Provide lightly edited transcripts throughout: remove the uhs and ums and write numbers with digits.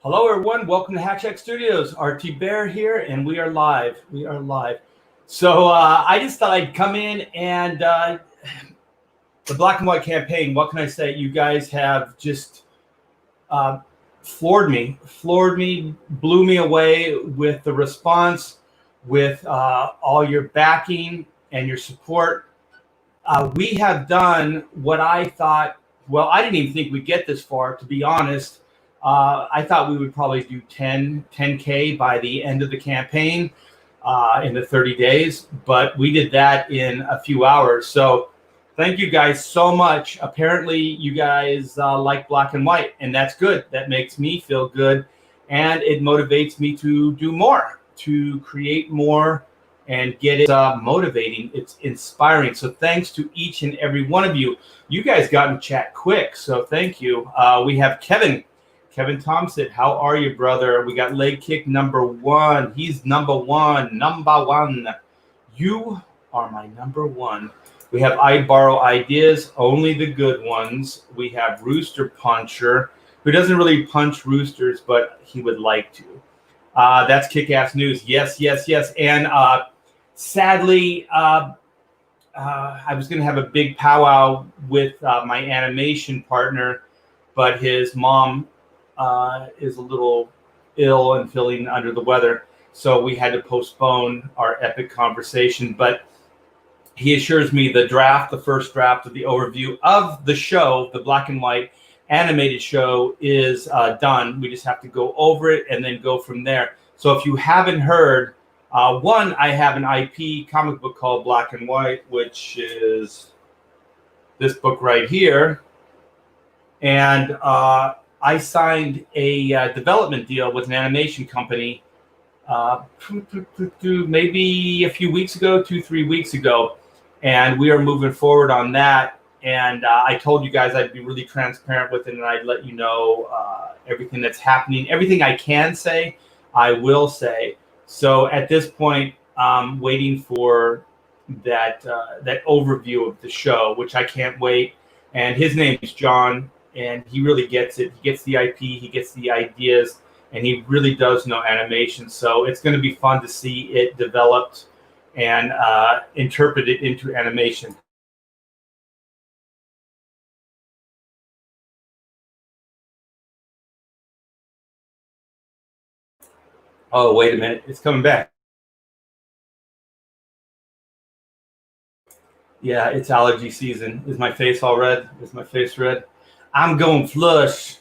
Hello, everyone. Welcome to Hack Studios. RT Bear here, and we are live. We are live. So I just thought I'd come in and the Black and White campaign. What can I say? You guys have just floored me, blew me away with the response, with all your backing and your support. We have done what I thought. Well, I didn't even think we'd get this far, to be honest. I thought we would probably do 10K by the end of the campaign in the 30 days, but we did that in a few hours. So thank you guys so much. Apparently you guys like Black and White, and that's good. That makes me feel good, and it motivates me to do more, to create more, and get it motivating. It's inspiring. So thanks to each and every one of you. You guys got in chat quick, so thank you. We have Kevin Thompson. How are you, brother? We got leg kick number one. He's number one. You are my number one. We have I borrow ideas, only the good ones. We have Rooster Puncher, who doesn't really punch roosters, but he would like to. That's kick-ass news. Yes. And sadly, I was going to have a big powwow with my animation partner, but his mom is a little ill and feeling under the weather, so we had to postpone our epic conversation. But he assures me the first draft of the overview of the show, the Black and White animated show, is done. We just have to go over it and then go from there. So if you haven't heard, I have an IP comic book called Black and White, which is this book right here, and I signed a development deal with an animation company maybe a few weeks ago, 2-3 weeks ago, and we are moving forward on that. And I told you guys I'd be really transparent with it, and I'd let you know everything that's happening. Everything I can say, I will say. So at this point, I'm waiting for that overview of the show, which I can't wait. And his name is John, and he really gets it. He gets the IP, he gets the ideas, and he really does know animation. So it's going to be fun to see it developed and interpreted into animation. Oh, wait a minute. It's coming back. Yeah, it's allergy season. Is my face all red? Is my face red? I'm going flush.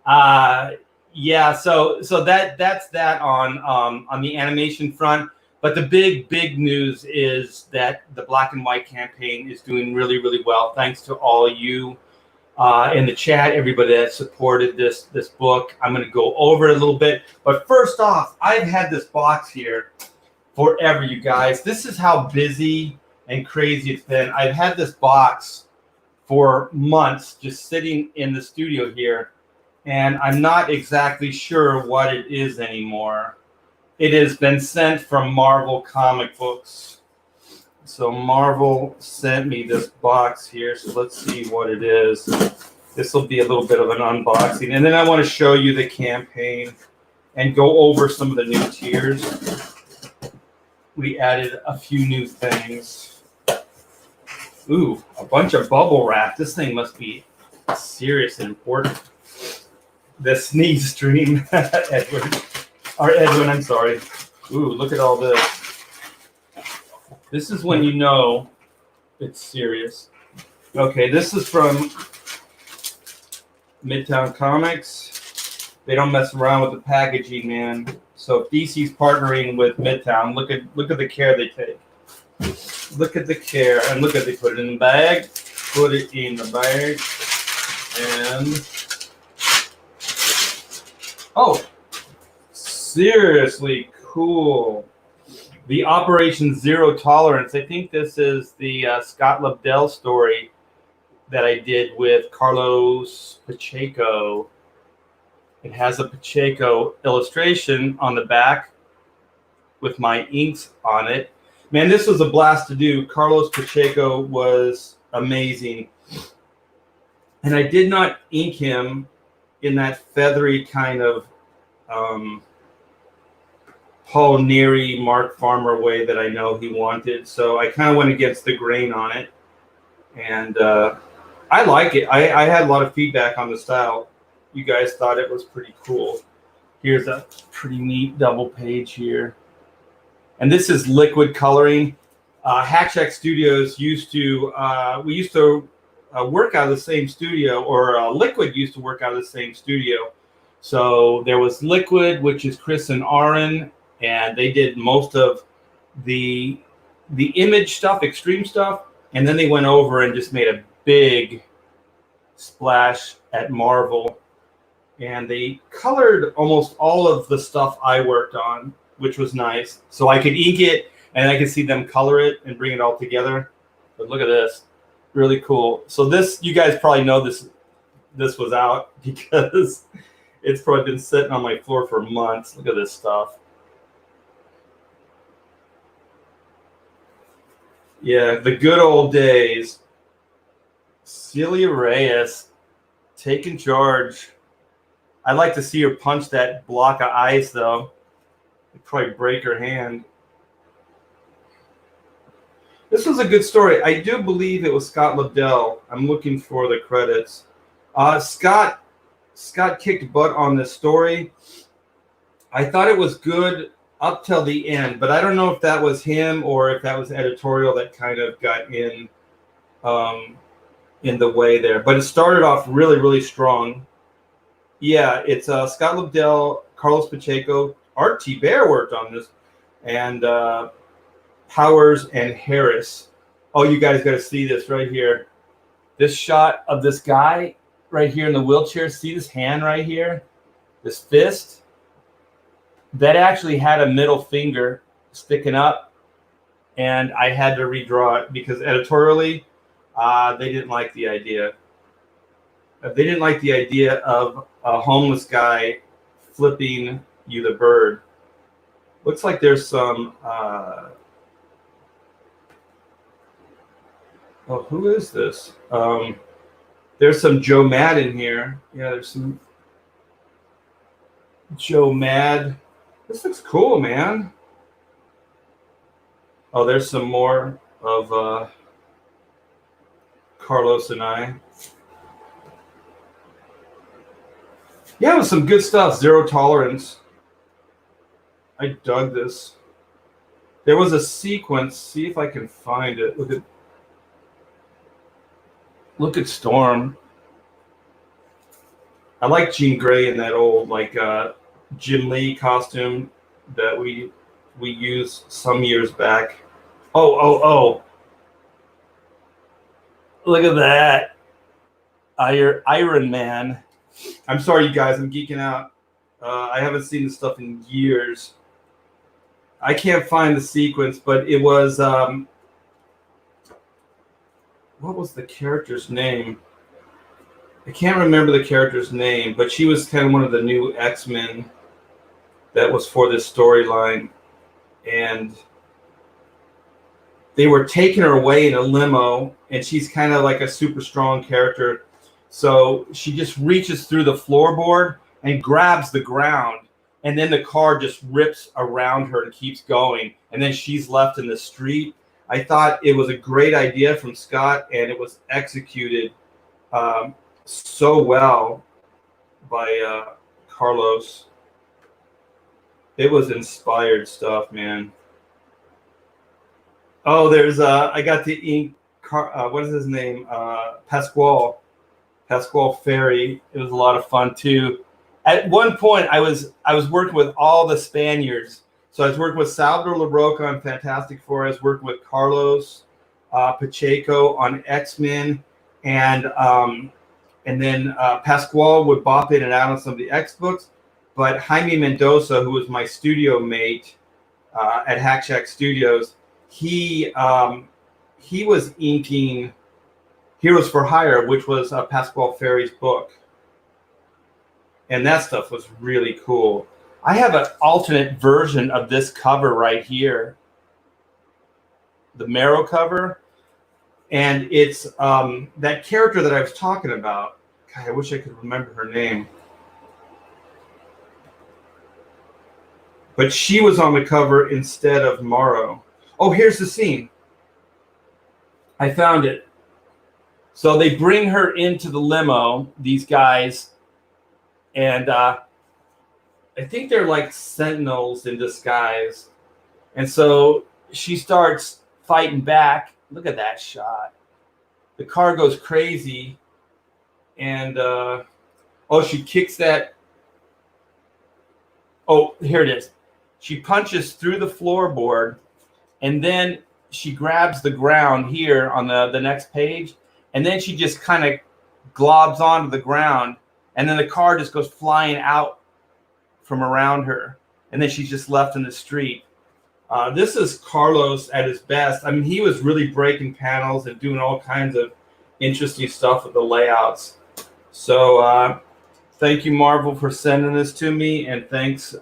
Yeah, so that's that on the animation front. But the big news is that the Black and White campaign is doing really well. Thanks to all you in the chat, everybody that supported this book. I'm going to go over it a little bit. But first off, I've had this box here forever, you guys. This is how busy and crazy it's been. I've had this box for months just sitting in the studio here, and I'm not exactly sure what it is anymore. It has been sent from Marvel Comic Books. So Marvel sent me this box here, so let's see what it is. This will be a little bit of an unboxing, and then I want to show you the campaign and go over some of the new tiers. We added a few new things. Ooh, a bunch of bubble wrap. This thing must be serious and important. The sneeze stream, Edwin, I'm sorry. Ooh, look at all this. This is when you know it's serious. Okay, this is from Midtown Comics. They don't mess around with the packaging, man. So if DC's partnering with Midtown, look at the care they take. Look at the care, and look at they put it in the bag. Put it in the bag, and oh, seriously cool. The Operation Zero Tolerance. I think this is the Scott Lobdell story that I did with Carlos Pacheco. It has a Pacheco illustration on the back with my inks on it. Man, this was a blast to do. Carlos Pacheco was amazing. And I did not ink him in that feathery kind of Paul Neary, Mark Farmer way that I know he wanted. So I kind of went against the grain on it. And I like it. I had a lot of feedback on the style. You guys thought it was pretty cool. Here's a pretty neat double page here. And this is liquid coloring. Hack Shack Studios used to, we used to work out of the same studio, or Liquid used to work out of the same studio. So there was Liquid, which is Chris and Aaron, and they did most of the image stuff, extreme stuff. And then they went over and just made a big splash at Marvel. And they colored almost all of the stuff I worked on, which was nice. So I could ink it and I could see them color it and bring it all together. But look at this. Really cool. So this, you guys probably know this was out because it's probably been sitting on my floor for months. Look at this stuff. Yeah, the good old days. Celia Reyes taking charge. I'd like to see her punch that block of ice, though. It'd probably break her hand. This was a good story. I do believe it was Scott Liddell. I'm looking for the credits. Scott kicked butt on this story. I thought it was good up till the end, but I don't know if that was him or if that was editorial that kind of got in the way there. But it started off really, really strong. Yeah, it's Scott Liddell, Carlos Pacheco, Art T. Bear worked on this, and Powers and Harris. Oh, you guys got to see this right here. This shot of this guy right here in the wheelchair. See this hand right here? This fist? That actually had a middle finger sticking up, and I had to redraw it because editorially, they didn't like the idea. They didn't like the idea of a homeless guy flipping you the bird. Looks like there's some. Oh, who is this? There's some Joe Mad in here. Yeah, there's some Joe Mad. This looks cool, man. Oh, there's some more of Carlos and I. Yeah, it was some good stuff. Zero Tolerance. I dug this. There was a sequence. See if I can find it. Look at Storm. I like Jean Grey in that old Jim Lee costume that we used some years back. Oh. Look at that. Iron Man. I'm sorry, you guys. I'm geeking out. I haven't seen this stuff in years. I can't find the sequence, but it was what was the character's name? I can't remember the character's name, but she was kind of one of the new X-Men that was for this storyline, and they were taking her away in a limo, and she's kind of like a super strong character. So she just reaches through the floorboard and grabs the ground, and then the car just rips around her and keeps going, and then she's left in the street. I thought it was a great idea from Scott, and it was executed so well by Carlos. It was inspired stuff, man. Oh, there's I got the ink. What is his name? Pasquale Ferry. It was a lot of fun too. At one point, I was working with all the Spaniards. So I was working with Salvador LaRocca on Fantastic Four. I was working with Carlos Pacheco on X-Men, and then Pasquale would bop in and out on some of the X books. But Jaime Mendoza, who was my studio mate at Hack Shack Studios, he was inking Heroes for Hire, which was Pasquale Ferry's book. And that stuff was really cool. I have an alternate version of this cover right here, the Marrow cover. And it's that character that I was talking about. God, I wish I could remember her name. But she was on the cover instead of Morrow. Oh, here's the scene. I found it. So they bring her into the limo, these guys, and I think they're like sentinels in disguise. And so she starts fighting back. Look at that shot. The car goes crazy. And, she kicks that. Oh, here it is. She punches through the floorboard, and then she grabs the ground here on the next page, and then she just kind of globs onto the ground, and then the car just goes flying out from around her, and then she's just left in the street. This is Carlos at his best. I mean, he was really breaking panels and doing all kinds of interesting stuff with the layouts. So thank you, Marvel, for sending this to me, and thanks,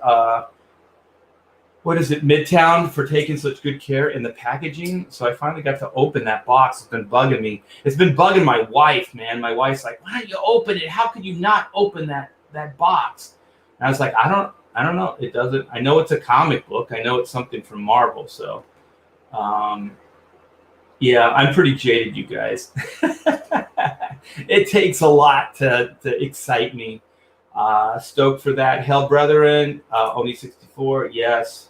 Midtown, for taking such good care in the packaging. So I finally got to open that box. It's been bugging me. It's been bugging my wife, man. My wife's like, why don't you open it? How could you not open that box? And I was like, I don't know. It doesn't. I know it's a comic book. I know it's something from Marvel. So, yeah, I'm pretty jaded, you guys. It takes a lot to excite me. Stoked for that. Hell Brethren, Oni 64, yes.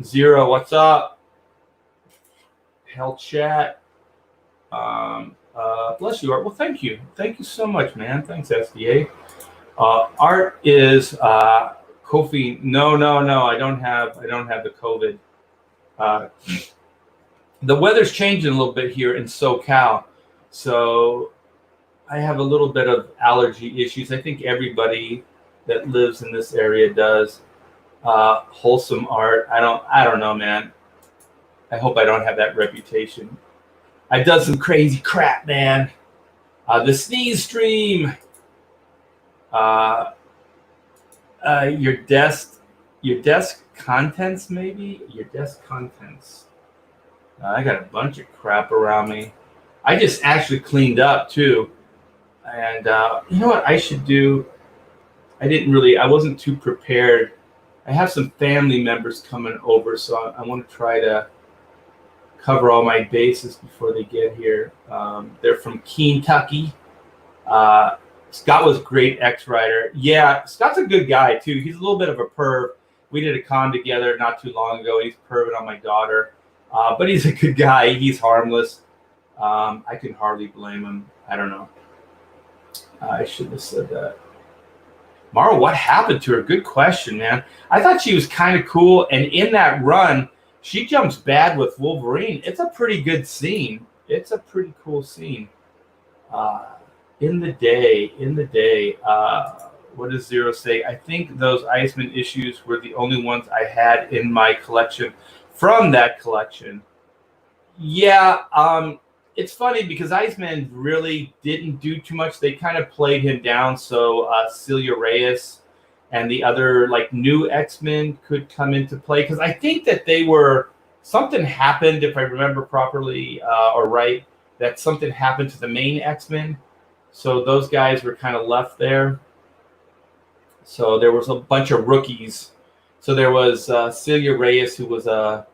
Zero, what's up? Hell Chat. Bless you, Art. Well, thank you. Thank you so much, man. Thanks, SDA. Art is Kofi. No. I don't have the COVID. The weather's changing a little bit here in SoCal, so I have a little bit of allergy issues. I think everybody that lives in this area does. Wholesome Art. I don't know, man. I hope I don't have that reputation. I've done some crazy crap, man. The sneeze stream. Your desk contents, maybe? Your desk contents. I got a bunch of crap around me. I just actually cleaned up too. And you know what I should do? I wasn't too prepared. I have some family members coming over, so I want to try to cover all my bases before they get here. They're from Kentucky. Scott was a great X-Writer. Yeah, Scott's a good guy too. He's a little bit of a perv. We did a con together not too long ago. He's perving on my daughter. But he's a good guy. He's harmless. I can hardly blame him. I don't know. I shouldn't have said that. Mara, what happened to her? Good question, man. I thought she was kind of cool. And in that run, she jumps bad with Wolverine. It's a pretty good scene. It's a pretty cool scene. In the day, what does Zero say? I think those Iceman issues were the only ones I had in my collection from that collection. Yeah, it's funny because Iceman really didn't do too much. They kind of played him down so Celia Reyes and the other like new X-Men could come into play. Because I think that something happened, if I remember properly or right, that something happened to the main X-Men. So those guys were kind of left there. So there was a bunch of rookies. So there was Celia Reyes, who was a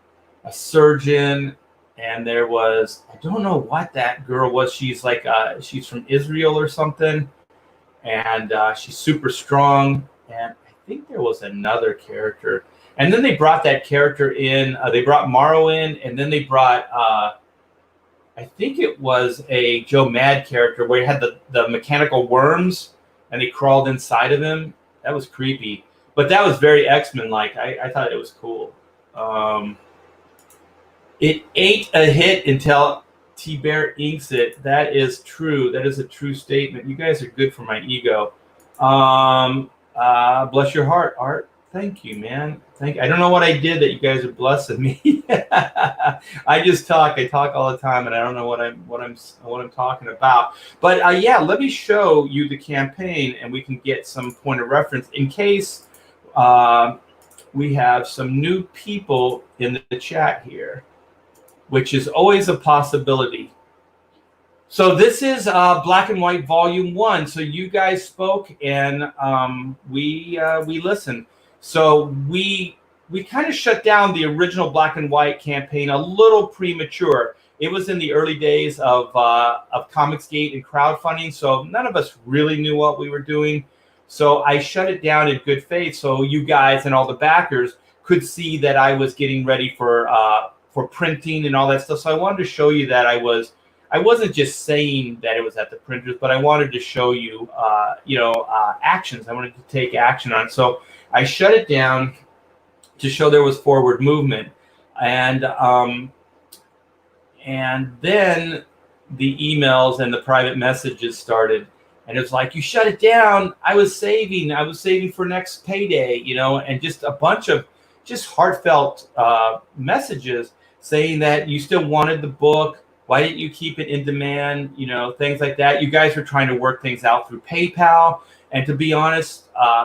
surgeon. And there was, I don't know what that girl was. She's like, she's from Israel or something. And she's super strong. And I think there was another character. And then they brought that character in. They brought Morrow in. And then they brought, I think it was a Joe Mad character where he had the mechanical worms. And they crawled inside of him. That was creepy. But that was very X-Men-like. I thought it was cool. It ain't a hit until T-Bear inks it. That is true. That is a true statement. You guys are good for my ego. Bless your heart, Art. Thank you, man. I don't know what I did that you guys are blessing me. I just talk. I talk all the time, and I don't know what I'm talking about. But yeah, let me show you the campaign, and we can get some point of reference in case we have some new people in the chat here, which is always a possibility. So this is Black and White Volume 1. So you guys spoke, and we listened. So we we kind of shut down the original Black and White campaign a little premature. It was in the early days of Comicsgate and crowdfunding, so none of us really knew what we were doing. So I shut it down in good faith, so you guys and all the backers could see that I was getting ready for printing and all that stuff. So I wanted to show you that I wasn't just saying that it was at the printers, but I wanted to show you, actions. I wanted to take action on it. So I shut it down to show there was forward movement, and then the emails and the private messages started, and it was like, you shut it down. I was saving for next payday, and just a bunch of just heartfelt messages saying that you still wanted the book. Why didn't you keep it in demand? Things like that. You guys were trying to work things out through PayPal. And to be honest,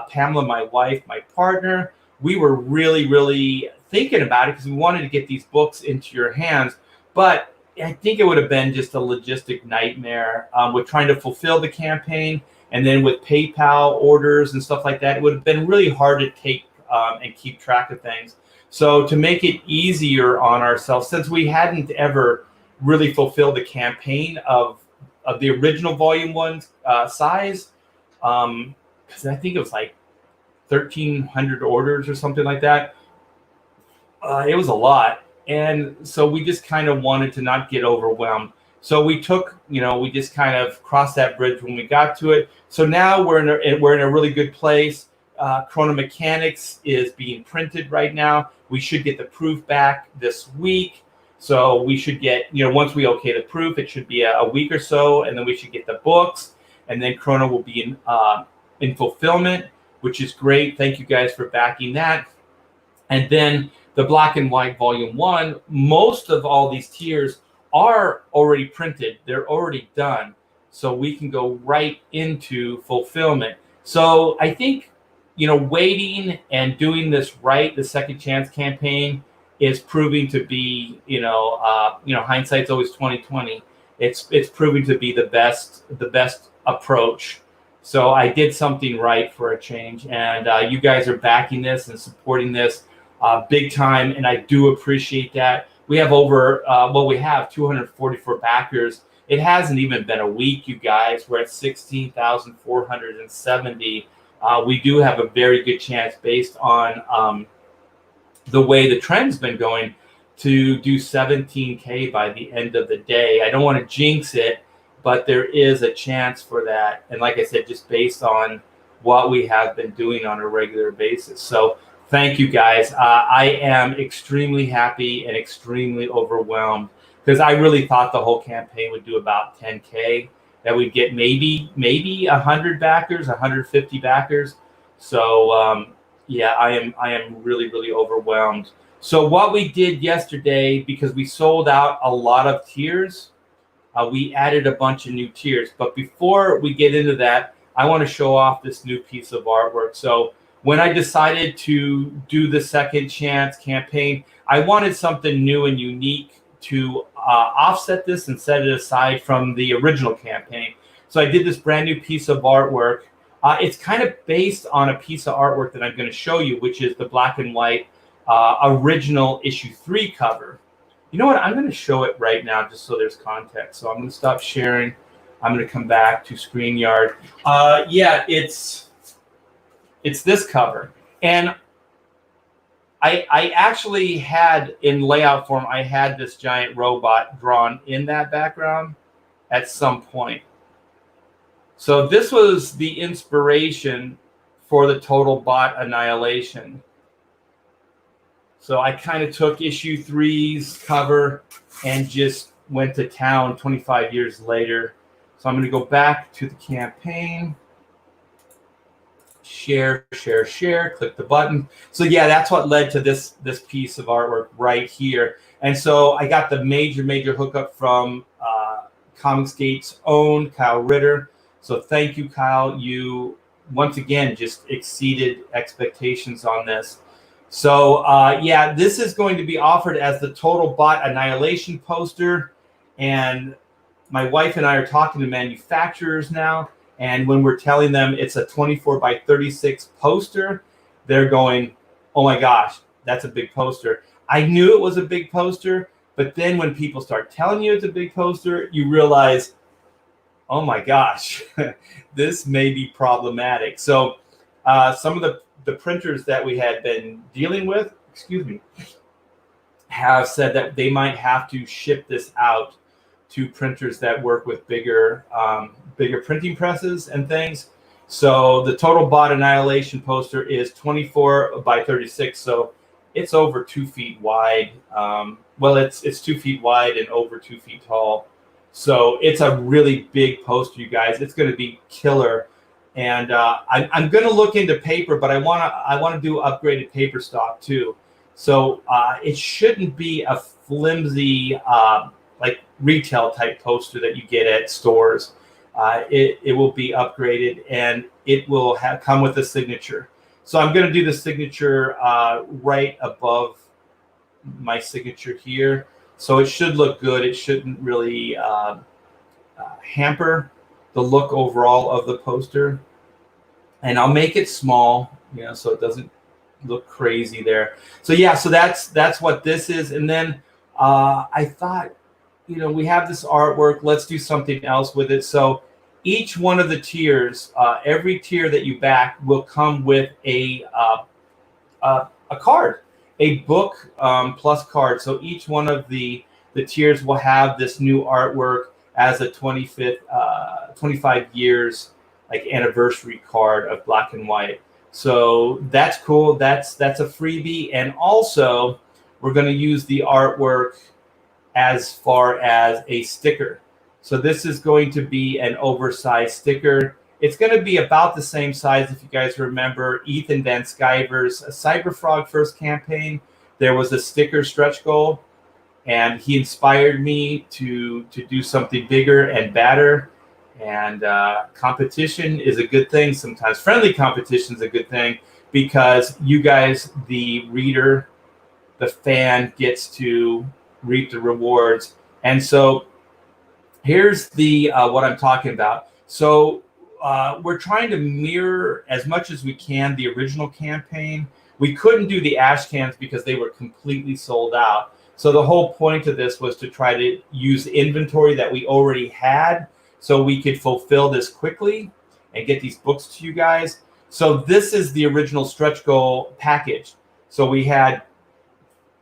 Pamela, my wife, my partner, we were really, really thinking about it because we wanted to get these books into your hands. But I think it would have been just a logistic nightmare with trying to fulfill the campaign. And then with PayPal orders and stuff like that, it would have been really hard to take and keep track of things. So to make it easier on ourselves, since we hadn't ever really fulfilled the campaign of the original volume 1 size, because I think it was like 1,300 orders or something like that. It was a lot. And so we just kind of wanted to not get overwhelmed. So we just kind of crossed that bridge when we got to it. So now we're in a really good place. Chrono Mechanics is being printed right now. We should get the proof back this week. So we should get, once we okay the proof, it should be a week or so, and then we should get the books, and then Chrono will be in fulfillment, which is great. Thank you guys for backing that. And then the Black and White Volume 1, most of all these tiers are already printed. They're already done. So we can go right into fulfillment. So I think, waiting and doing this right, the Second Chance campaign, is proving to be, hindsight's always 20/20. It's proving to be the best approach. So I did something right for a change, and you guys are backing this and supporting this big time, and I do appreciate that. We have we have 244 backers. It hasn't even been a week, you guys. We're at 16,470. We do have a very good chance, based on the way the trend's been going, to do 17K by the end of the day. I don't want to jinx it, but there is a chance for that. And like I said, just based on what we have been doing on a regular basis. So thank you guys. I am extremely happy and extremely overwhelmed, because I really thought the whole campaign would do about 10K, that we'd get maybe 100 backers, 150 backers. So yeah, I am really, really overwhelmed. So what we did yesterday, because we sold out a lot of tiers, we added a bunch of new tiers. But before we get into that, I want to show off this new piece of artwork. So when I decided to do the Second Chance campaign, I wanted something new and unique to offset this and set it aside from the original campaign. So I did this brand new piece of artwork. It's kind of based on a piece of artwork that I'm going to show you, which is the Black and White original issue 3 cover. You know what? I'm going to show it right now just so there's context. So I'm going to stop sharing. I'm going to come back to StreamYard. Yeah, it's this cover. And I actually had, in layout form, I had this giant robot drawn in that background at some point. So this was the inspiration for the Total Bot Annihilation. So I kind of took issue 3's cover and just went to town 25 years later. So I'm going to go back to the campaign. Share, click the button. So yeah, that's what led to this piece of artwork right here. And so I got the major hookup from Comicsgate's own Kyle Ritter. So thank you, Kyle. You once again just exceeded expectations on this. So yeah, this is going to be offered as the Total Bot Annihilation poster. And my wife and I are talking to manufacturers now. And when we're telling them it's a 24 by 36 poster, they're going, oh my gosh, that's a big poster. I knew it was a big poster, but then when people start telling you it's a big poster, you realize, oh my gosh, this may be problematic. So some of the printers that we had been dealing with, excuse me, have said that they might have to ship this out to printers that work with bigger printing presses and things. So the Total Bot Annihilation poster is 24 by 36, so it's over 2 feet wide. Well, it's 2 feet wide and over 2 feet tall. So it's a really big poster, you guys. It's going to be killer. And I'm going to look into paper, but I want to do upgraded paper stock too. So it shouldn't be a flimsy like retail type poster that you get at stores. It will be upgraded, and it will come with a signature. So I'm going to do the signature right above my signature here. So it should look good. It shouldn't really hamper the look overall of the poster. And I'll make it small, so it doesn't look crazy there. So yeah, so that's what this is. And then I thought, we have this artwork. Let's do something else with it. So each one of the tiers, every tier that you back will come with a card, a book plus card. So each one of the tiers will have this new artwork as a 25 years like anniversary card of Black and White. So that's cool. That's a freebie. And also we're going to use the artwork as far as a sticker. So this is going to be an oversized sticker. It's going to be about the same size. If you guys remember Ethan Van Sciver's Cyberfrog first campaign, there was a sticker stretch goal, and he inspired me to do something bigger and badder. And competition is a good thing. Sometimes friendly competition is a good thing, because you guys, the reader, the fan, gets to reap the rewards. And so here's the what I'm talking about. So we're trying to mirror as much as we can the original campaign. We couldn't do the ash cans because they were completely sold out. So the whole point of this was to try to use inventory that we already had, so we could fulfill this quickly and get these books to you guys. So this is the original stretch goal package. So we had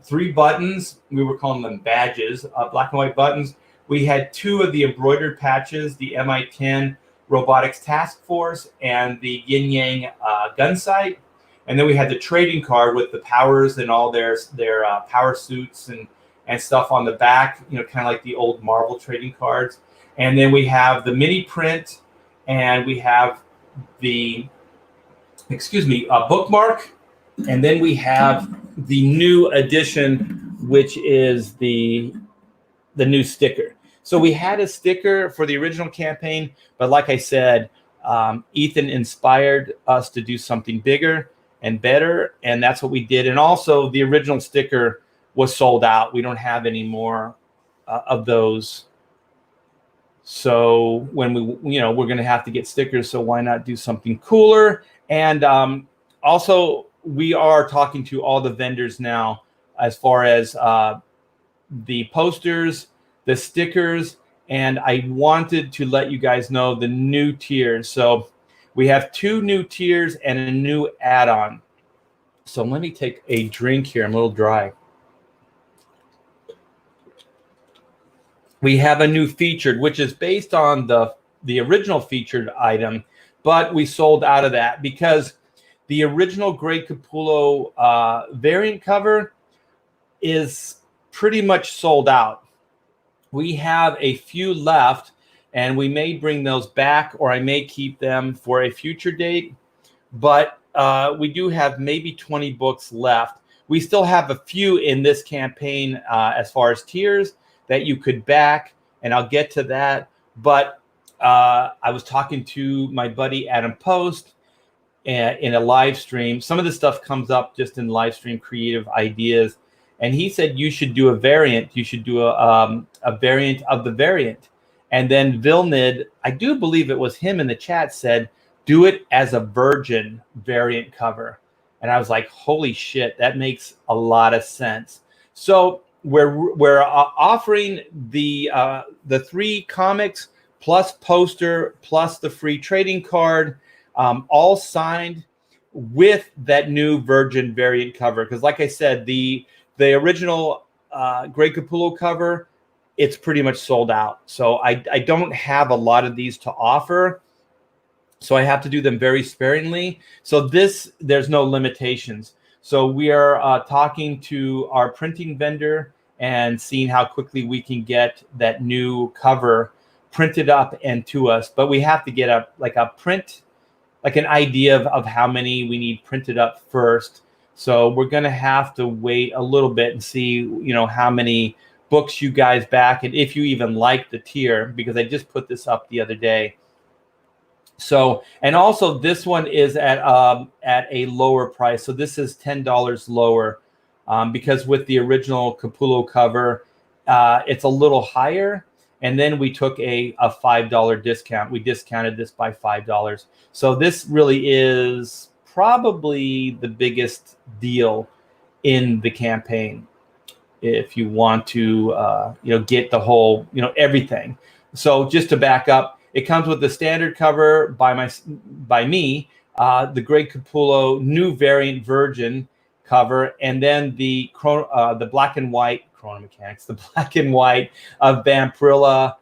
3 buttons. We were calling them badges, black and white buttons. We had 2 of the embroidered patches, the MI10 Robotics Task Force and the Yin Yang gun sight. And then we had the trading card with the powers and all their power suits and stuff on the back, kind of like the old Marvel trading cards. And then we have the mini print, and we have the, bookmark. And then we have the new edition, which is the new sticker. So we had a sticker for the original campaign, but like I said, Ethan inspired us to do something bigger and better, and that's what we did. And also, the original sticker was sold out. We don't have any more of those. So when we're going to have to get stickers, so why not do something cooler? And also, we are talking to all the vendors now as far as the posters, the stickers, and I wanted to let you guys know the new tiers. So we have 2 new tiers and a new add-on. So let me take a drink here. I'm a little dry. We have a new featured, which is based on the original featured item, but we sold out of that because the original Greg Capullo variant cover is pretty much sold out. We have a few left, and we may bring those back, or I may keep them for a future date. But we do have maybe 20 books left. We still have a few in this campaign as far as tiers that you could back, and I'll get to that. But I was talking to my buddy Adam Post in a live stream. Some of this stuff comes up just in live stream creative ideas. And he said you should do a variant. You should do a variant of the variant. And then Vilnid, I do believe it was him in the chat, said, do it as a virgin variant cover. And I was like, holy shit, that makes a lot of sense. So we're offering the 3 comics plus poster plus the free trading card, all signed with that new Virgin variant cover. Because like I said, the original Greg Capullo cover, it's pretty much sold out. So I don't have a lot of these to offer. So I have to do them very sparingly. So there's no limitations. So we are talking to our printing vendor and seeing how quickly we can get that new cover printed up and to us. But we have to get a print, like an idea of how many we need printed up first. So we're going to have to wait a little bit and see, how many books you guys back, and if you even like the tier, because I just put this up the other day. So, and also this one is at a lower price. So this is $10 lower, because with the original Capullo cover, it's a little higher. And then we took a $5 discount. We discounted this by $5. So this really is probably the biggest deal in the campaign, if you want to, get the whole, everything. So just to back up, it comes with the standard cover by me, the Greg Capullo new variant Virgin cover, and then the black and white Chrono Mechanics, the black and white of Vampirilla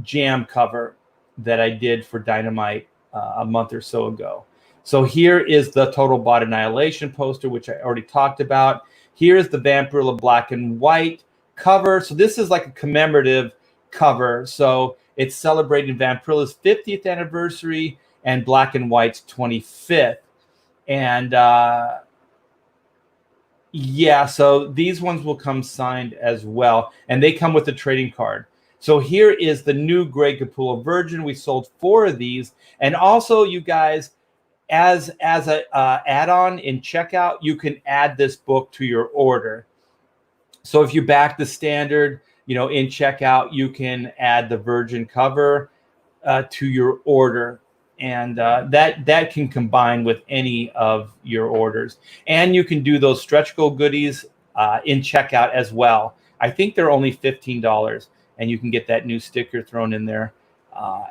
jam cover that I did for Dynamite a month or so ago. So here is the Total Bot Annihilation poster, which I already talked about. Here's the Vampirilla black and white cover. So this is like a commemorative cover. So it's celebrating Vampirilla's 50th anniversary and Black and White's 25th. And yeah, so these ones will come signed as well. And they come with a trading card. So here is the new Greg Capullo Virgin. We sold 4 of these. And also, you guys, as a add-on in checkout, you can add this book to your order. So if you back the standard, in checkout, you can add the Virgin cover to your order, and that can combine with any of your orders. And you can do those stretch goal goodies in checkout as well. I think they're only $15, and you can get that new sticker thrown in there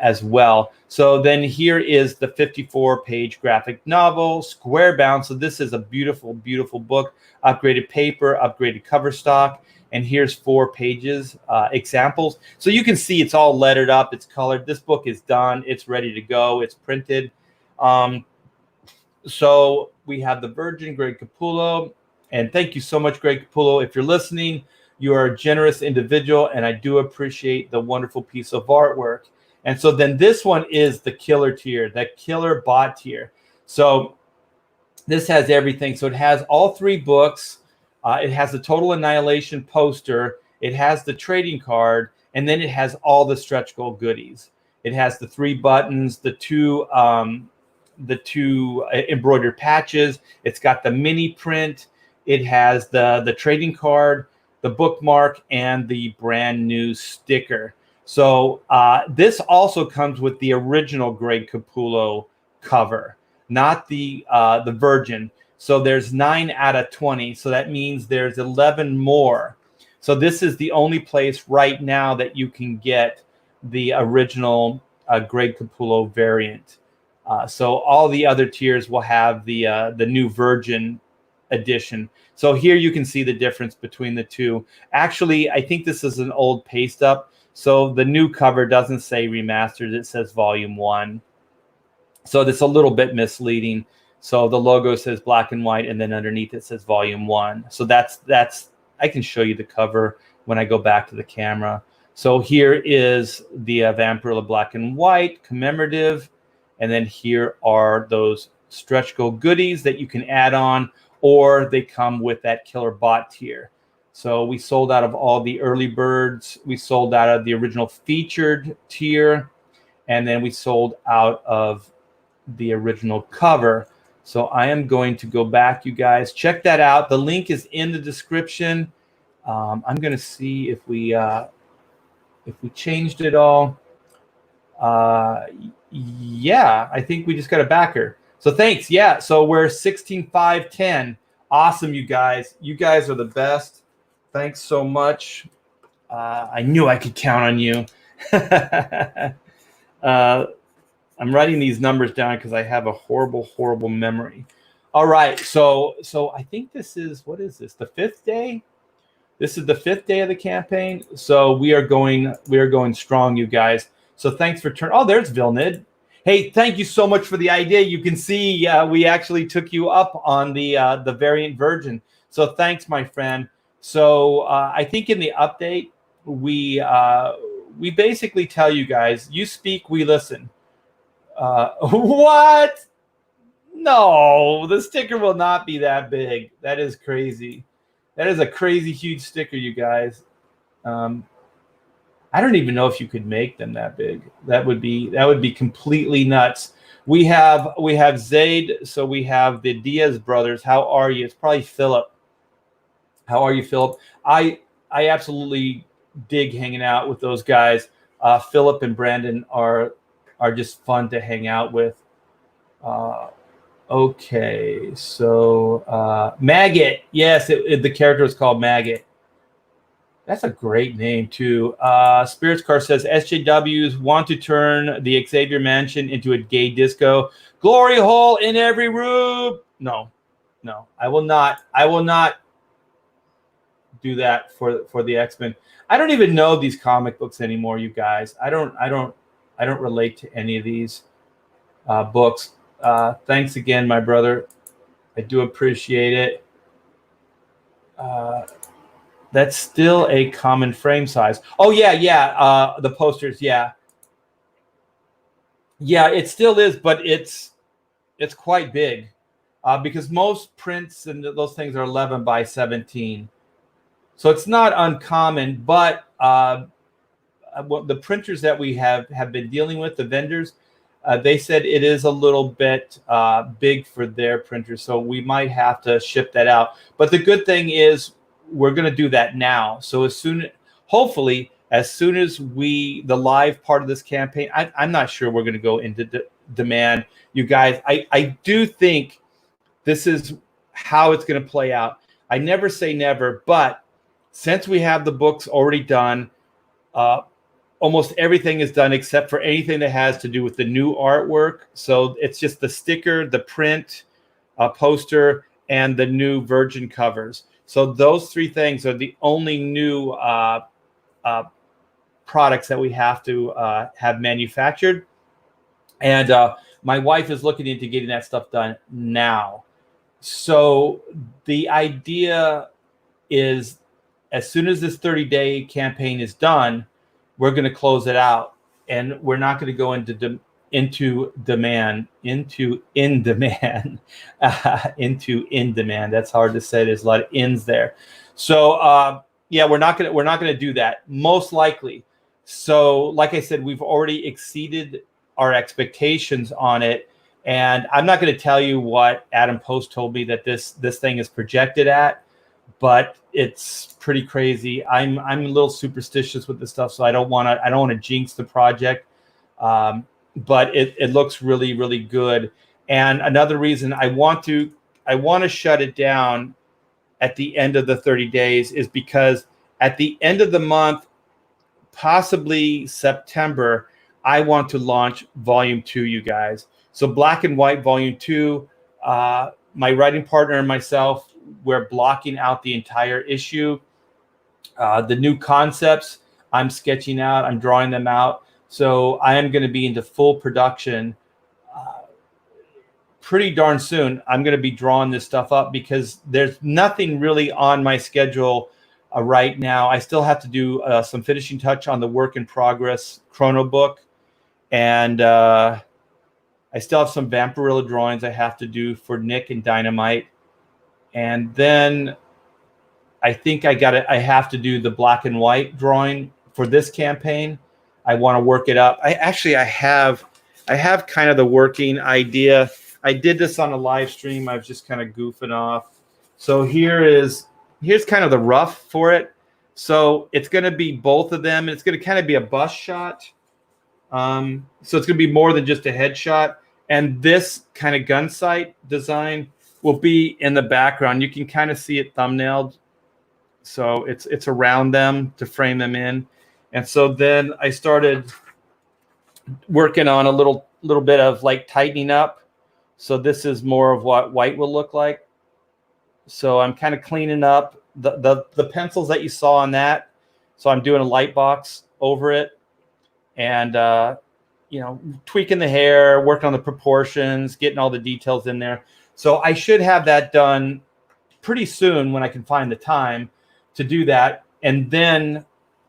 as well. So then here is the 54-page graphic novel, Square Bound. So this is a beautiful, beautiful book, upgraded paper, upgraded cover stock. And here's 4 pages, examples. So you can see it's all lettered up, it's colored. This book is done, it's ready to go, it's printed. So we have the Virgin Greg Capullo. And thank you so much, Greg Capullo. If you're listening, you are a generous individual, and I do appreciate the wonderful piece of artwork. And so then this one is the killer tier, the killer bot tier. So this has everything. So it has all 3 books. It has the Total Annihilation poster. It has the trading card, and then it has all the stretch goal goodies. It has the 3 buttons, the two embroidered patches. It's got the mini print. It has the trading card, the bookmark, and the brand new sticker. So this also comes with the original Greg Capullo cover, not the Virgin. So there's 9 out of 20. So that means there's 11 more. So this is the only place right now that you can get the original Greg Capullo variant. So all the other tiers will have the new Virgin edition. So here you can see the difference between the two. Actually, I think this is an old paste up. So the new cover doesn't say remastered. It says volume 1. So that's a little bit misleading. So the logo says black and white, and then underneath it says volume 1. So that's I can show you the cover when I go back to the camera. So here is the Vampirilla black and white commemorative. And then here are those stretch goal goodies that you can add on, or they come with that killer bot tier. So we sold out of all the early birds. We sold out of the original featured tier. And then we sold out of the original cover. So I am going to go back, you guys. Check that out. The link is in the description. I'm going to see if we changed it all. Yeah, I think we just got a backer. So thanks. Yeah. So we're 16,510. Awesome, you guys. You guys are the best. Thanks so much. I knew I could count on you. I'm writing these numbers down because I have a horrible, horrible memory. All right. So I think this is, what is this? The 5th day? This is the 5th day of the campaign. So we are going strong, you guys. So thanks for Oh, there's Vilnid. Hey, thank you so much for the idea. You can see we actually took you up on the variant version. So thanks, my friend. So I think in the update, we basically tell you guys, you speak, we listen. What? No, the sticker will not be that big. That is crazy. That is a crazy huge sticker, you guys. I don't even know if you could make them that big. That would be completely nuts. We have Zaid, so we have the Diaz brothers. How are you? It's probably Philip. How are you, Philip? I absolutely dig hanging out with those guys. Philip and Brandon are just fun to hang out with. Okay, so Maggot. Yes, the character is called Maggot. That's a great name, too. Spirits Car says, SJWs want to turn the Xavier Mansion into a gay disco. Glory hole in every room. No, I will not do that for the X-Men. I don't even know these comic books anymore, you guys. I don't relate to any of these books. Thanks again, my brother. I do appreciate it. That's still a common frame size. Oh, yeah. The posters, yeah. Yeah, it still is, but it's quite big because most prints and those things are 11 by 17. So it's not uncommon, but the printers that we have been dealing with, the vendors, they said it is a little bit big for their printers, so we might have to ship that out. But the good thing is we're going to do that now. So hopefully, as soon as the live part of this campaign, I'm not sure we're going to go into demand. You guys, I do think this is how it's going to play out. I never say never, but since we have the books already done, almost everything is done except for anything that has to do with the new artwork. So it's just the sticker, the print, poster, and the new Virgin covers. So those 3 things are the only new products that we have to have manufactured. And my wife is looking into getting that stuff done now. So the idea is, as soon as this 30-day campaign is done, we're going to close it out, and we're not going to go into in demand. That's hard to say. There's a lot of ins there. So yeah, we're not going to do that, most likely. So like I said, we've already exceeded our expectations on it, and I'm not going to tell you what Adam Post told me that this thing is projected at, but it's pretty crazy. I'm a little superstitious with this stuff, so I don't want to jinx the project. But it looks really, really good. And another reason I want to shut it down at the end of the 30 days is because at the end of the month, possibly September, I want to launch Volume 2, you guys. So Black and White Volume 2, my writing partner and myself, we're blocking out the entire issue. The new concepts I'm sketching out, I'm drawing them out. So I am going to be into full production pretty darn soon. I'm going to be drawing this stuff up because there's nothing really on my schedule right now. I still have to do some finishing touch on the work in progress chrono book. And I still have some Vampirilla drawings I have to do for Nick and Dynamite. And then I think I have to do the black and white drawing for this campaign. I want to work it up. I have kind of the working idea. I did this on a live stream. I was just kind of goofing off. So here's kind of the rough for it. So it's going to be both of them. It's going to kind of be a bust shot. So it's going to be more than just a headshot. And this kind of gun sight design will be in the background. You can kind of see it thumbnailed. So it's around them to frame them in. And so then I started working on a little bit of like tightening up. So this is more of what white will look like. So I'm kind of cleaning up the pencils that you saw on that. So I'm doing a light box over it and, tweaking the hair, working on the proportions, getting all the details in there. So I should have that done pretty soon when I can find the time to do that. And then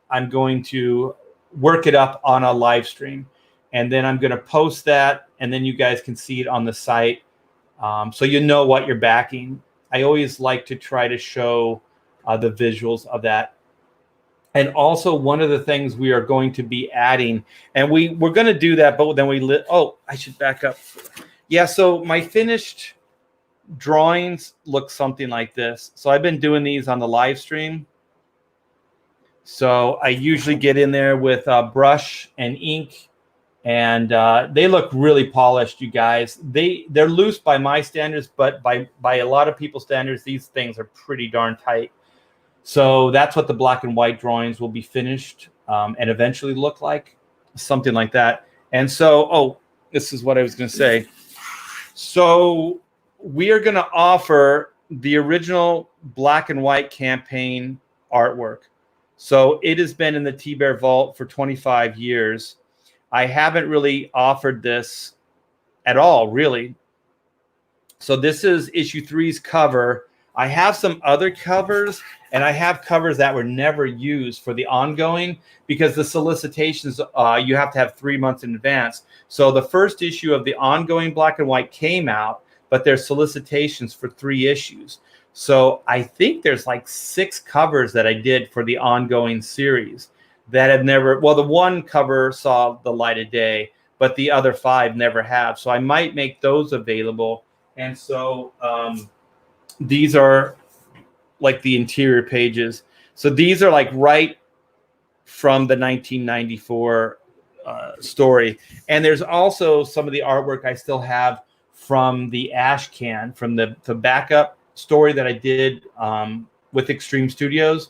I'm going to work it up on a live stream. And then I'm going to post that. And then you guys can see it on the site. So you know what you're backing. I always like to try to show the visuals of that. And also one of the things we are going to be adding, and we're going to do that, but then I should back up. Yeah, so my finished drawings look something like this. So I've been doing these on the live stream. So I usually get in there with a brush and ink, and they look really polished, you guys. They're loose by my standards, but by a lot of people's standards, these things are pretty darn tight. So that's what the black and white drawings will be finished and eventually look like, something like that. And so, this is what I was going to say. So we are going to offer the original black and white campaign artwork. So it has been in the T-Bear Vault for 25 years. I haven't really offered this at all, really. So this is issue 3's cover. I have some other covers, and I have covers that were never used for the ongoing because the solicitations, you have to have 3 months in advance. So the first issue of the ongoing black and white came out, but there's solicitations for 3 issues. So I think there's like 6 covers that I did for the ongoing series that have never, well, the one cover saw the light of day, but the other 5 never have. So I might make those available. And so these are like the interior pages. So these are like right from the 1994 story. And there's also some of the artwork I still have from the Ash Can, from the backup story that I did with Extreme Studios.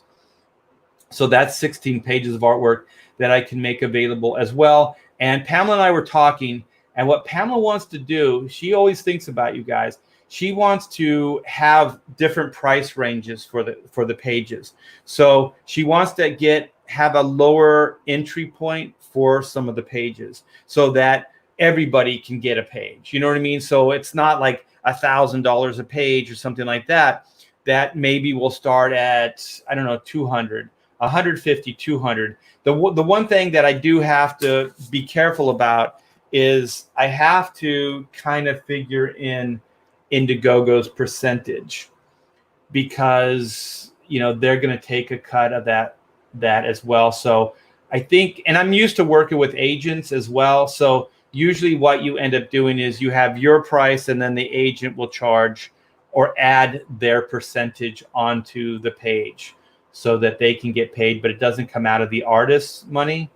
So that's 16 pages of artwork that I can make available as well. And Pamela and I were talking, and what Pamela wants to do, she always thinks about you guys. She wants to have different price ranges for the pages. So she wants to have a lower entry point for some of the pages so that everybody can get a page. You know what I mean? So it's not like $1,000 a page or something like that. That maybe will start at, I don't know, 200, 150, 200. The one thing that I do have to be careful about is I have to kind of figure in Indiegogo's percentage because they're going to take a cut of that as well. So I think, and I'm used to working with agents as well. So usually what you end up doing is you have your price and then the agent will charge or add their percentage onto the page so that they can get paid, but it doesn't come out of the artist's money.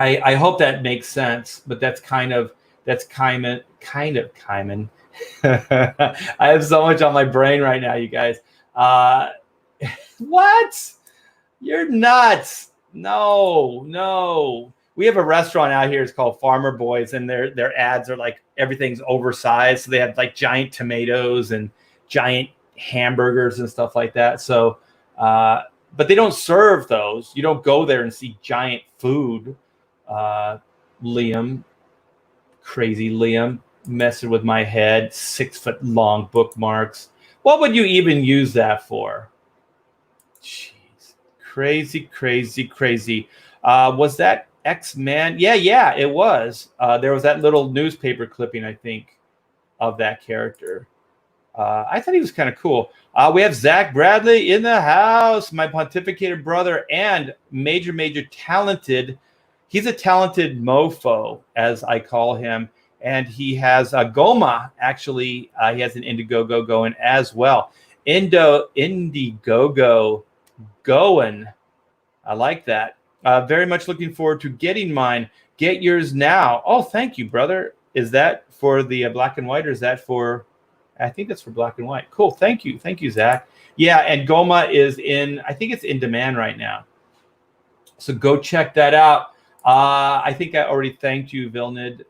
I hope that makes sense, but that's kind of Kaiman. I have so much on my brain right now, you guys. What? You're nuts. No. We have a restaurant out here. It's called Farmer Boys, and their ads are like everything's oversized. So they have like giant tomatoes and giant hamburgers and stuff like that. So, but they don't serve those. You don't go there and see giant food. Liam, crazy Liam, messing with my head. 6-foot long bookmarks. What would you even use that for? Jeez, crazy. Was that X-Man? Yeah, it was. There was that little newspaper clipping, I think, of that character. I thought he was kind of cool. We have Zach Bradley in the house, my pontificated brother and major talented. He's a talented mofo, as I call him. And he has a Goma, actually. He has an Indiegogo going as well. Indiegogo going. I like that. Very much looking forward to getting mine. Get yours now. Oh, thank you, brother. Is that for the black and white, or is that for? I think it's for black and white. Cool. Thank you, Zach. Yeah, and Goma is in. I think it's in demand right now. So go check that out. I think I already thanked you, Vilnid.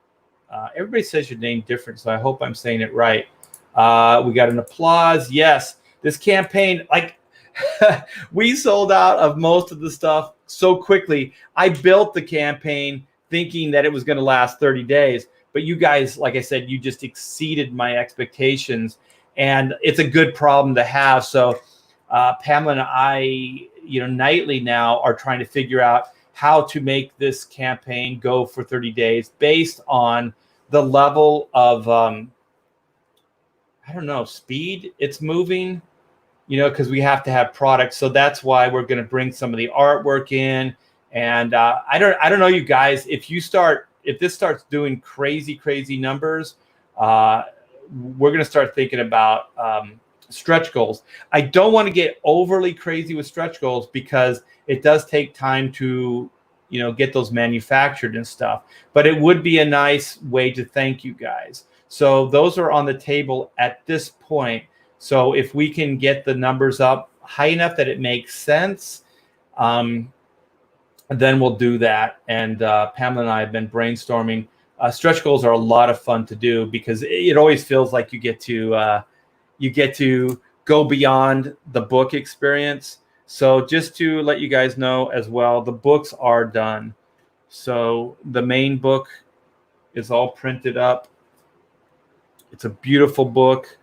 Everybody says your name different, so I hope I'm saying it right. We got an applause. Yes, this campaign, like we sold out of most of the stuff so quickly. I built the campaign thinking that it was going to last 30 days, but you guys, like I said, you just exceeded my expectations, and it's a good problem to have. So Pamela and I, nightly now are trying to figure out how to make this campaign go for 30 days based on the level of, speed it's moving, because we have to have products. So that's why we're going to bring some of the artwork in. And I don't know, you guys, if this starts doing crazy numbers, we're going to start thinking about stretch goals. I don't want to get overly crazy with stretch goals because it does take time to, get those manufactured and stuff. But it would be a nice way to thank you guys. So those are on the table at this point. So if we can get the numbers up high enough that it makes sense, then we'll do that. And Pamela and I have been brainstorming. Stretch goals are a lot of fun to do because it always feels like you get to go beyond the book experience. So just to let you guys know as well, the books are done. So the main book is all printed up. It's a beautiful book,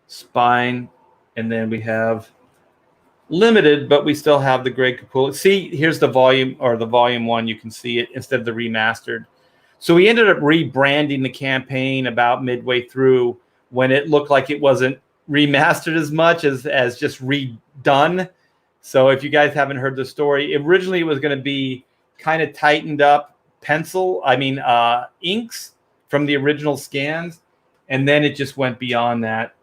spine, and then we have limited, but we still have the Greg Capullo. See, here's the volume, or the volume 1. You can see it instead of the remastered. So we ended up rebranding the campaign about midway through when it looked like it wasn't remastered as much as just redone. So if you guys haven't heard the story, originally it was going to be kind of tightened up inks from the original scans, and then it just went beyond that.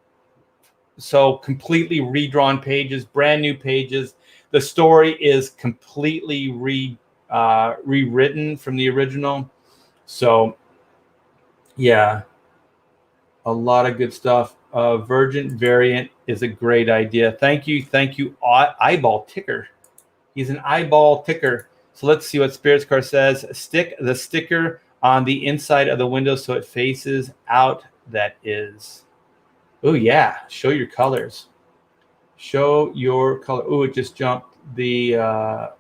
So completely redrawn pages, brand new pages. The story is completely rewritten from the original. So yeah, a lot of good stuff. Virgin variant is a great idea. Thank you, Eyeball Ticker. He's an eyeball ticker. So let's see what Spirits Car says. Stick the sticker on the inside of the window so it faces out. That is. Oh yeah, show your colors. Show your color. Oh, it just jumped. The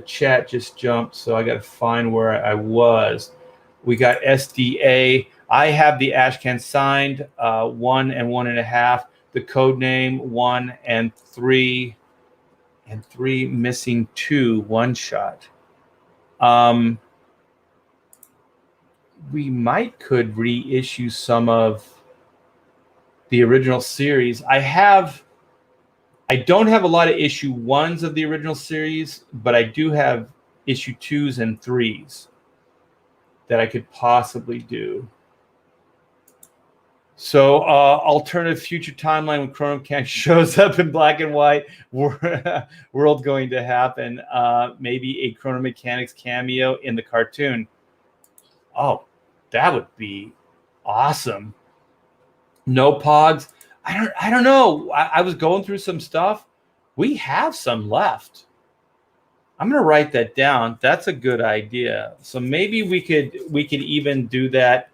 chat just jumped, so I got to find where I was. We got SDA. I have the Ashcan signed 1 and 1.5. The code name 1 and 3, and 3 missing 2 one shot. We could reissue some of the original series. I don't have a lot of issue 1s of the original series, but I do have issue 2s and 3s that I could possibly do. So alternative future timeline when Chrono Can shows up in black and white, world going to happen. Maybe a Chrono Mechanics cameo in the cartoon. Oh, that would be awesome. No Pogs. I don't know. I was going through some stuff. We have some left. I'm gonna write that down. That's a good idea. So maybe we could even do that.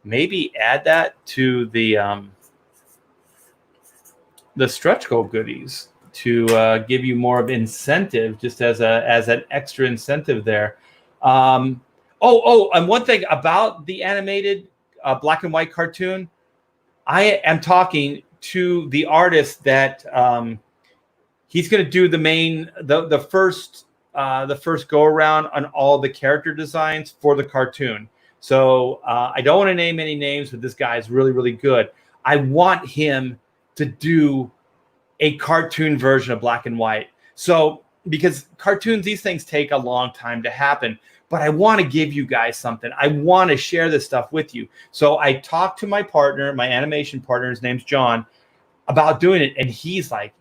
Maybe add that to the stretch goal goodies to give you more of incentive, just as an extra incentive there. And one thing about the animated black and white cartoon, I am talking to the artist that he's going to do the first go around on all the character designs for the cartoon. So I don't want to name any names, but this guy is really, really good. I want him to do a cartoon version of black and white. So because cartoons, these things take a long time to happen, but I want to give you guys something. I want to share this stuff with you. So I talked to my partner, my animation partner, his name's John, about doing it. And he's like,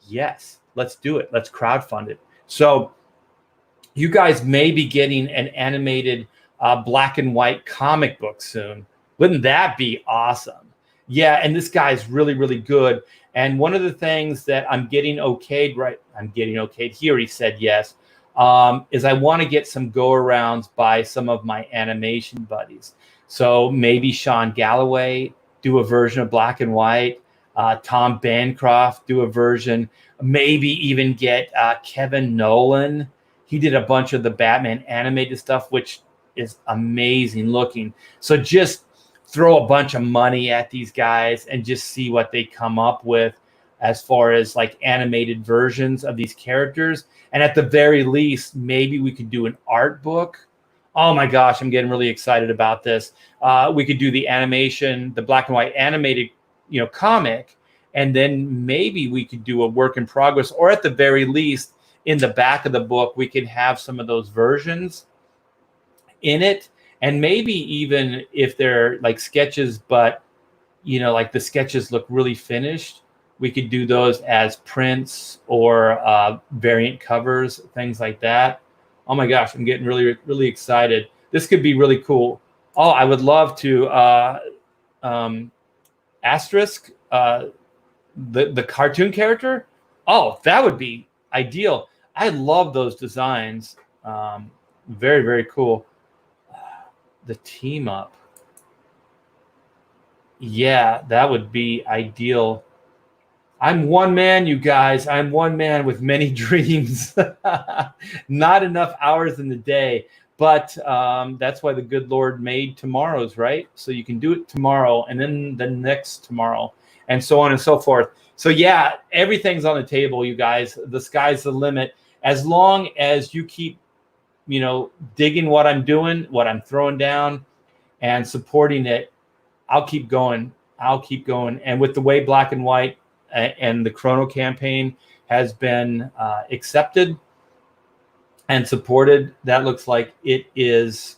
yes, let's do it. Let's crowdfund it. So you guys may be getting an animated black and white comic book soon. Wouldn't that be awesome? Yeah, and this guy's really, really good. And one of the things that I'm getting okayed here, he said yes, is I want to get some go-arounds by some of my animation buddies. So maybe Sean Galloway do a version of black and white, Tom Bancroft do a version, maybe even get Kevin Nolan. He did a bunch of the Batman animated stuff, which is amazing looking. So just throw a bunch of money at these guys and just see what they come up with as far as like animated versions of these characters. And at the very least, maybe we could do an art book. Oh my gosh, I'm getting really excited about this. We could do the animation, the black and white animated, comic, and then maybe we could do a work in progress, or at the very least, in the back of the book, we could have some of those versions in it. And maybe even if they're like sketches, but like the sketches look really finished, we could do those as prints or variant covers, things like that. Oh my gosh, I'm getting really, really excited. This could be really cool. Oh, I would love to Asterisk, the cartoon character. Oh, that would be ideal. I love those designs. Very, very cool. The team up. Yeah, that would be ideal. I'm one man, you guys. I'm one man with many dreams. Not enough hours in the day, but that's why the good Lord made tomorrows, right? So you can do it tomorrow and then the next tomorrow and so on and so forth. So yeah, everything's on the table, you guys. The sky's the limit. As long as you keep digging what I'm doing, what I'm throwing down, and supporting it, I'll keep going. And with the way Black and White and the Chrono campaign has been accepted and supported, that looks like it is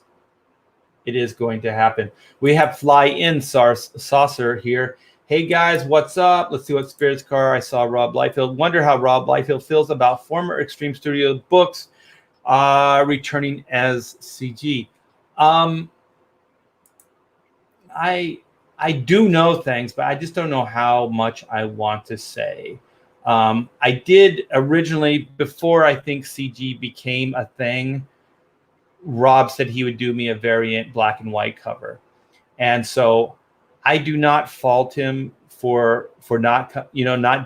going to happen. We have Fly In Saucer here. Hey guys, what's up? Let's see what Spirits Car. I saw Rob Liefeld. Wonder how Rob Liefeld feels about former Extreme Studios books returning as CG. I do know things, but I just don't know how much I want to say. I did originally, before I think CG became a thing, Rob said he would do me a variant black and white cover. And so I do not fault him for not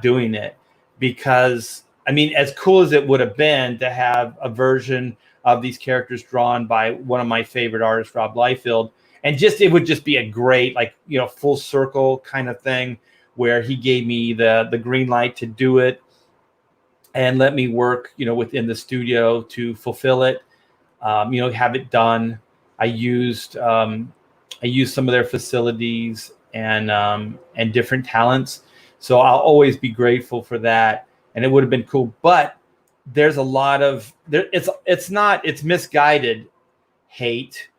doing it, because I mean, as cool as it would have been to have a version of these characters drawn by one of my favorite artists, Rob Liefeld, and it would just be a great, full circle kind of thing where he gave me the green light to do it and let me work, within the studio to fulfill it, have it done. I used some of their facilities and different talents. So I'll always be grateful for that. And it would have been cool, but there's a lot of it's misguided hate,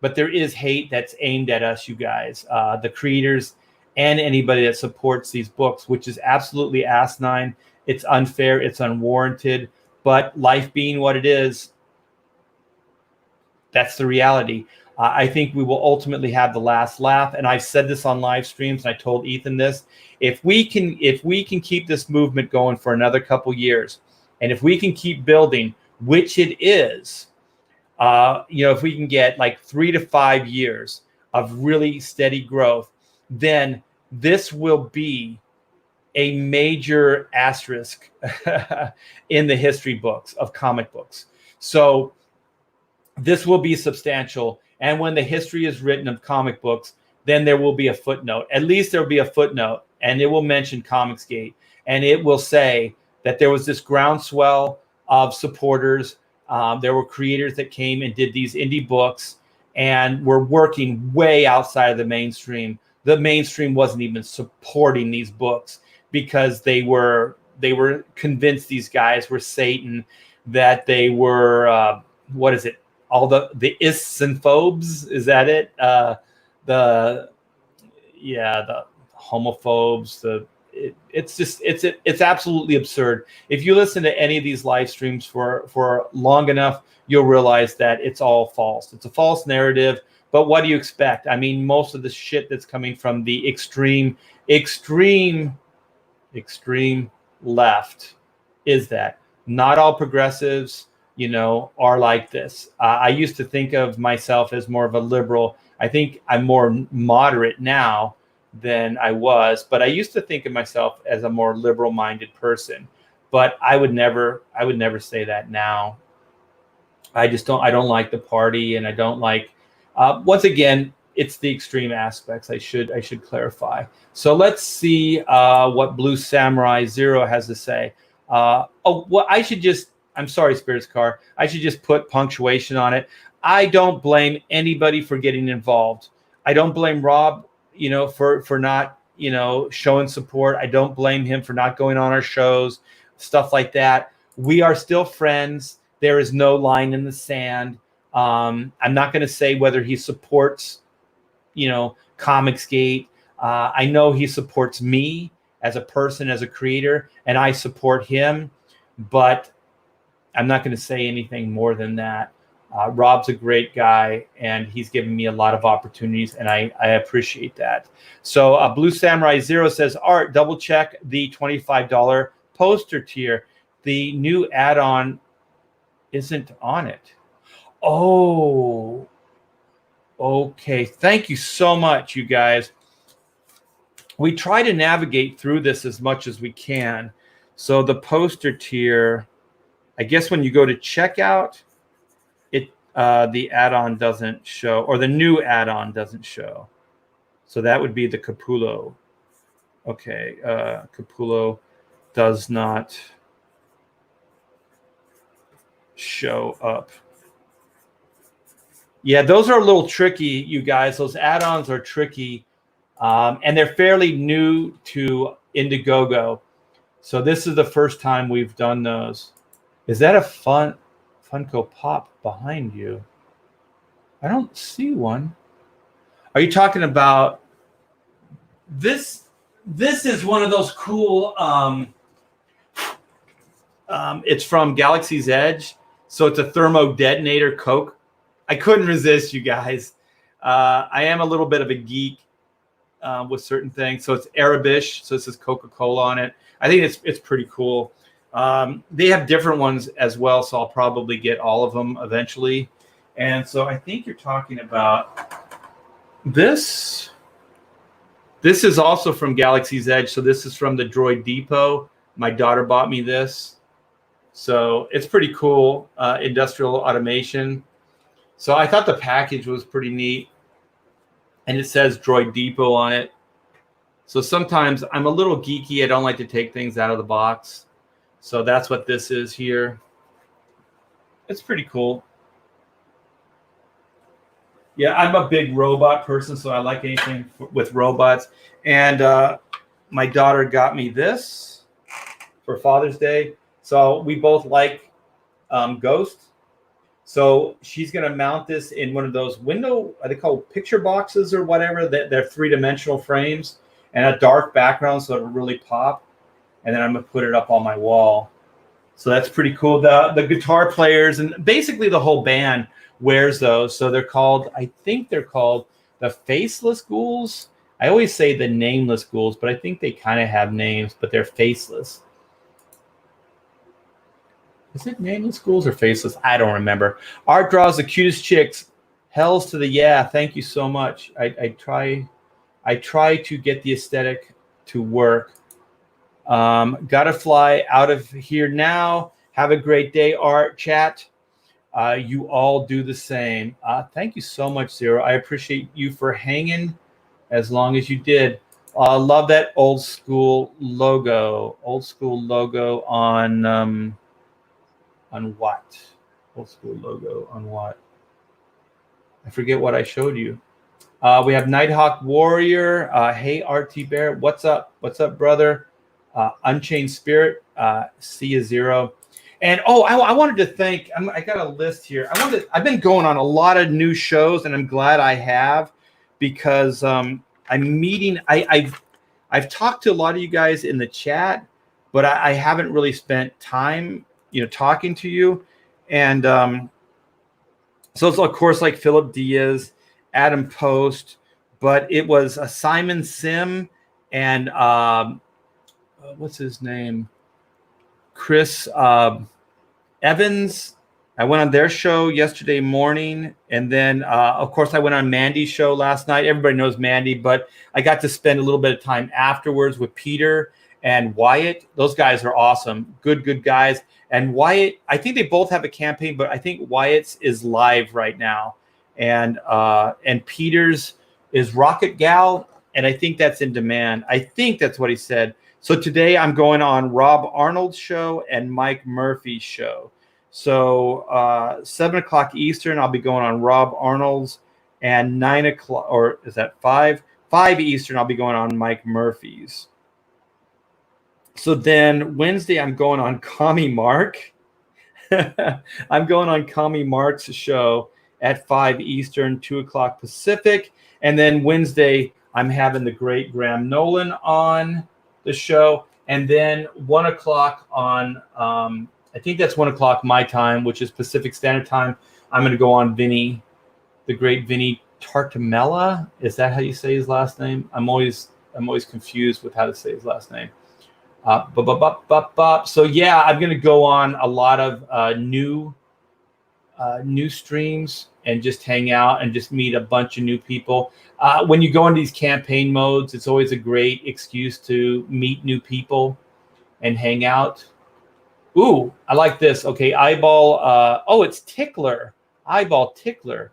but there is hate that's aimed at us, you guys, the creators and anybody that supports these books, which is absolutely asinine. It's unfair. It's unwarranted. But life being what it is, that's the reality. I think we will ultimately have the last laugh. And I've said this on live streams, and I told Ethan this. If we can keep this movement going for another couple years, and if we can keep building, which it is, if we can get like 3 to 5 years of really steady growth, then this will be a major asterisk in the history books of comic books. So this will be substantial. And when the history is written of comic books, then there will be a footnote. At least there will be a footnote, and it will mention Comicsgate, and it will say that there was this groundswell of supporters. There were creators that came and did these indie books and were working way outside of the mainstream. The mainstream wasn't even supporting these books because they were convinced these guys were Satan, that they were all the ists and phobes, is that it? The homophobes, it's absolutely absurd. If you listen to any of these live streams for long enough, you'll realize that it's all false. It's a false narrative. But what do you expect? I mean, most of the shit that's coming from the extreme left is that not all progressives, are like this. I used to think of myself as more of a liberal. I think I'm more moderate now than I was, but I used to think of myself as a more liberal-minded person. But I would never say that now. I don't like the party, and I don't like. Once again, it's the extreme aspects. I should clarify. So let's see what Blue Samurai Zero has to say. I'm sorry, Spirits Car. I should just put punctuation on it. I don't blame anybody for getting involved. I don't blame Rob, for not, showing support. I don't blame him for not going on our shows, stuff like that. We are still friends. There is no line in the sand. I'm not going to say whether he supports, Comicsgate. I know he supports me as a person, as a creator, and I support him, but I'm not going to say anything more than that. Rob's a great guy, and he's given me a lot of opportunities, and I appreciate that. So Blue Samurai Zero says, Art, double check the $25 poster tier. The new add-on isn't on it. Oh, okay. Thank you so much, you guys. We try to navigate through this as much as we can. So the poster tier, I guess when you go to checkout, the add-on doesn't show, or the new add-on doesn't show. So that would be the Capullo. Okay, Capullo does not show up. Yeah, those are a little tricky, you guys. Those add-ons are tricky, and they're fairly new to Indiegogo. So this is the first time we've done those. Is that a Funko Pop behind you? I don't see one. Are you talking about this? This is one of those cool. It's from Galaxy's Edge, so it's a thermo detonator Coke. I couldn't resist, you guys. I am a little bit of a geek with certain things. So it's Arabish, so it says Coca-Cola on it. I think it's pretty cool. They have different ones as well, so I'll probably get all of them eventually. And so I think you're talking about this. This is also from Galaxy's Edge. So this is from the Droid Depot. My daughter bought me this. So it's pretty cool, industrial automation. So I thought the package was pretty neat. And it says Droid Depot on it. So sometimes I'm a little geeky. I don't like to take things out of the box. So that's what this is here. It's pretty cool. Yeah, I'm a big robot person, so I like anything with robots. And my daughter got me this for Father's Day. So we both like Ghost. So she's going to mount this in one of those are they called picture boxes or whatever? They're three-dimensional frames and a dark background, so it'll really pop. And then I'm going to put it up on my wall. So that's pretty cool. The guitar players and basically the whole band wears those. So I think they're called the Faceless Ghouls. I always say the Nameless Ghouls, but I think they kind of have names, but they're faceless. Is it Nameless Ghouls or Faceless? I don't remember. Art draws the cutest chicks. Hells to the yeah. Thank you so much. I try to get the aesthetic to work. Gotta fly out of here now. Have a great day, Art. Chat. You all do the same. Thank you so much, Zero. I appreciate you for hanging as long as you did. Love that old school logo. Old school logo on what? Old school logo on what? I forget what I showed you. We have Nighthawk Warrior. Hey, RT Bear. What's up? What's up, brother? Unchained Spirit. See you, Zero. And I wanted to thank. I got a list here. I've been going on a lot of new shows, and I'm glad I have, because I'm meeting. I've talked to a lot of you guys in the chat, but I haven't really spent time, talking to you. And so it's of course like Philip Diaz, Adam Post, but it was Simon Sim and what's his name? Chris Evans. I went on their show yesterday morning, and then of course I went on Mandy's show last night. Everybody knows Mandy, but I got to spend a little bit of time afterwards with Peter and Wyatt. Those guys are awesome, good guys. And Wyatt, I think they both have a campaign, but I think Wyatt's is live right now, and Peter's is Rocket Gal, and I think that's in demand. I think that's what he said. So today I'm going on Rob Arnold's show and Mike Murphy's show. So 7 o'clock Eastern, I'll be going on Rob Arnold's, and 9 o'clock, or is that 5? 5 Eastern, I'll be going on Mike Murphy's. So then Wednesday, I'm going on Commie Mark. I'm going on Commie Mark's show at 5 Eastern, 2 o'clock Pacific. And then Wednesday, I'm having the great Graham Nolan on the show. And then 1 o'clock on, I think that's 1 o'clock my time, which is Pacific Standard Time. I'm going to go on Vinny, the great Vinny Tartamella. Is that how you say his last name? I'm always confused with how to say his last name. So yeah, I'm going to go on a lot of new streams and just hang out and just meet a bunch of new people. When you go into these campaign modes, it's always a great excuse to meet new people and hang out. Ooh, I like this. Okay, Eyeball. It's Tickler. Eyeball Tickler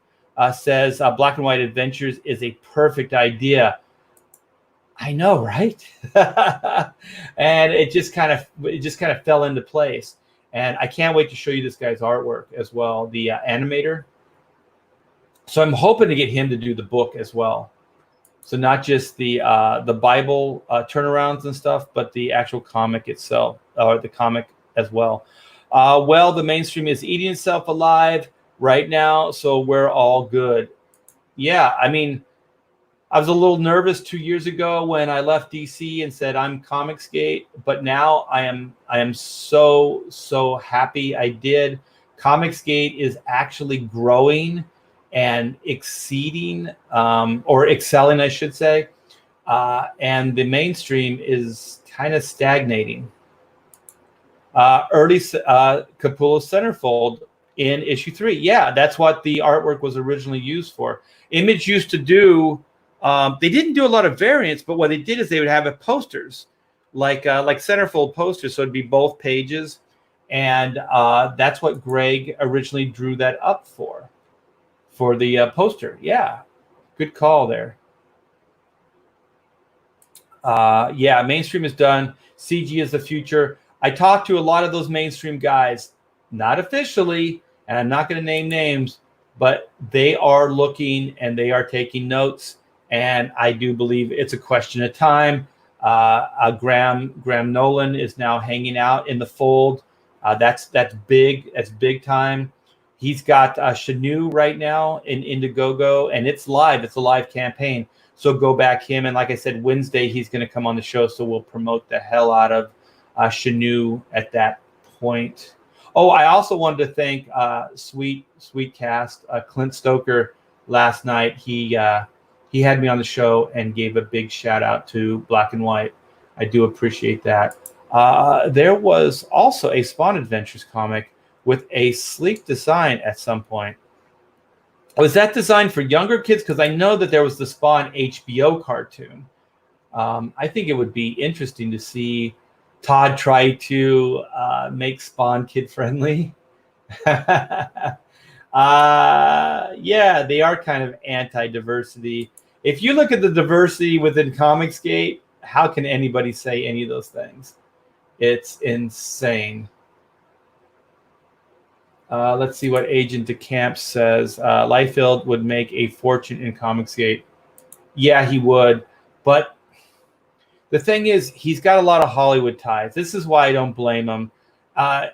says Black and White Adventures is a perfect idea. I know, right? And it just kind of fell into place. And I can't wait to show you this guy's artwork as well, the animator. So I'm hoping to get him to do the book as well. So not just the Bible turnarounds and stuff, but the actual comic itself, or the comic as well. The mainstream is eating itself alive right now, so we're all good. Yeah, I mean, I was a little nervous 2 years ago when I left DC and said I'm Comicsgate, but now I am so happy I did. Comicsgate is actually growing and exceeding, or excelling, I should say, and the mainstream is kind of stagnating. Early Capullo Centerfold in issue 3. Yeah, that's what the artwork was originally used for. Image used to do. They didn't do a lot of variants, but what they did is they would have posters, like centerfold posters. So it'd be both pages, and that's what Greg originally drew that up for the poster. Yeah, good call there. Yeah, mainstream is done. CG is the future. I talked to a lot of those mainstream guys, not officially, and I'm not going to name names, but they are looking and they are taking notes. And I do believe it's a question of time. Graham Nolan is now hanging out in the fold. That's big. That's big time. He's got Shanu right now in Indiegogo, and it's live. It's a live campaign. So go back him. And like I said, Wednesday he's going to come on the show, so we'll promote the hell out of Shanu at that point. Oh, I also wanted to thank Sweet Cast, Clint Stoker last night. He had me on the show and gave a big shout out to Black and White. I do appreciate that. There was also a Spawn Adventures comic with a sleek design at some point. Was that designed for younger kids? Because I know that there was the Spawn HBO cartoon. I think it would be interesting to see Todd try to make Spawn kid-friendly. Yeah, they are kind of anti-diversity. If you look at the diversity within Comicsgate, how can anybody say any of those things? It's insane. Let's see what Agent DeCamp says. Liefeld would make a fortune in Comicsgate. Yeah, he would. But the thing is, he's got a lot of Hollywood ties. This is why I don't blame him. I'm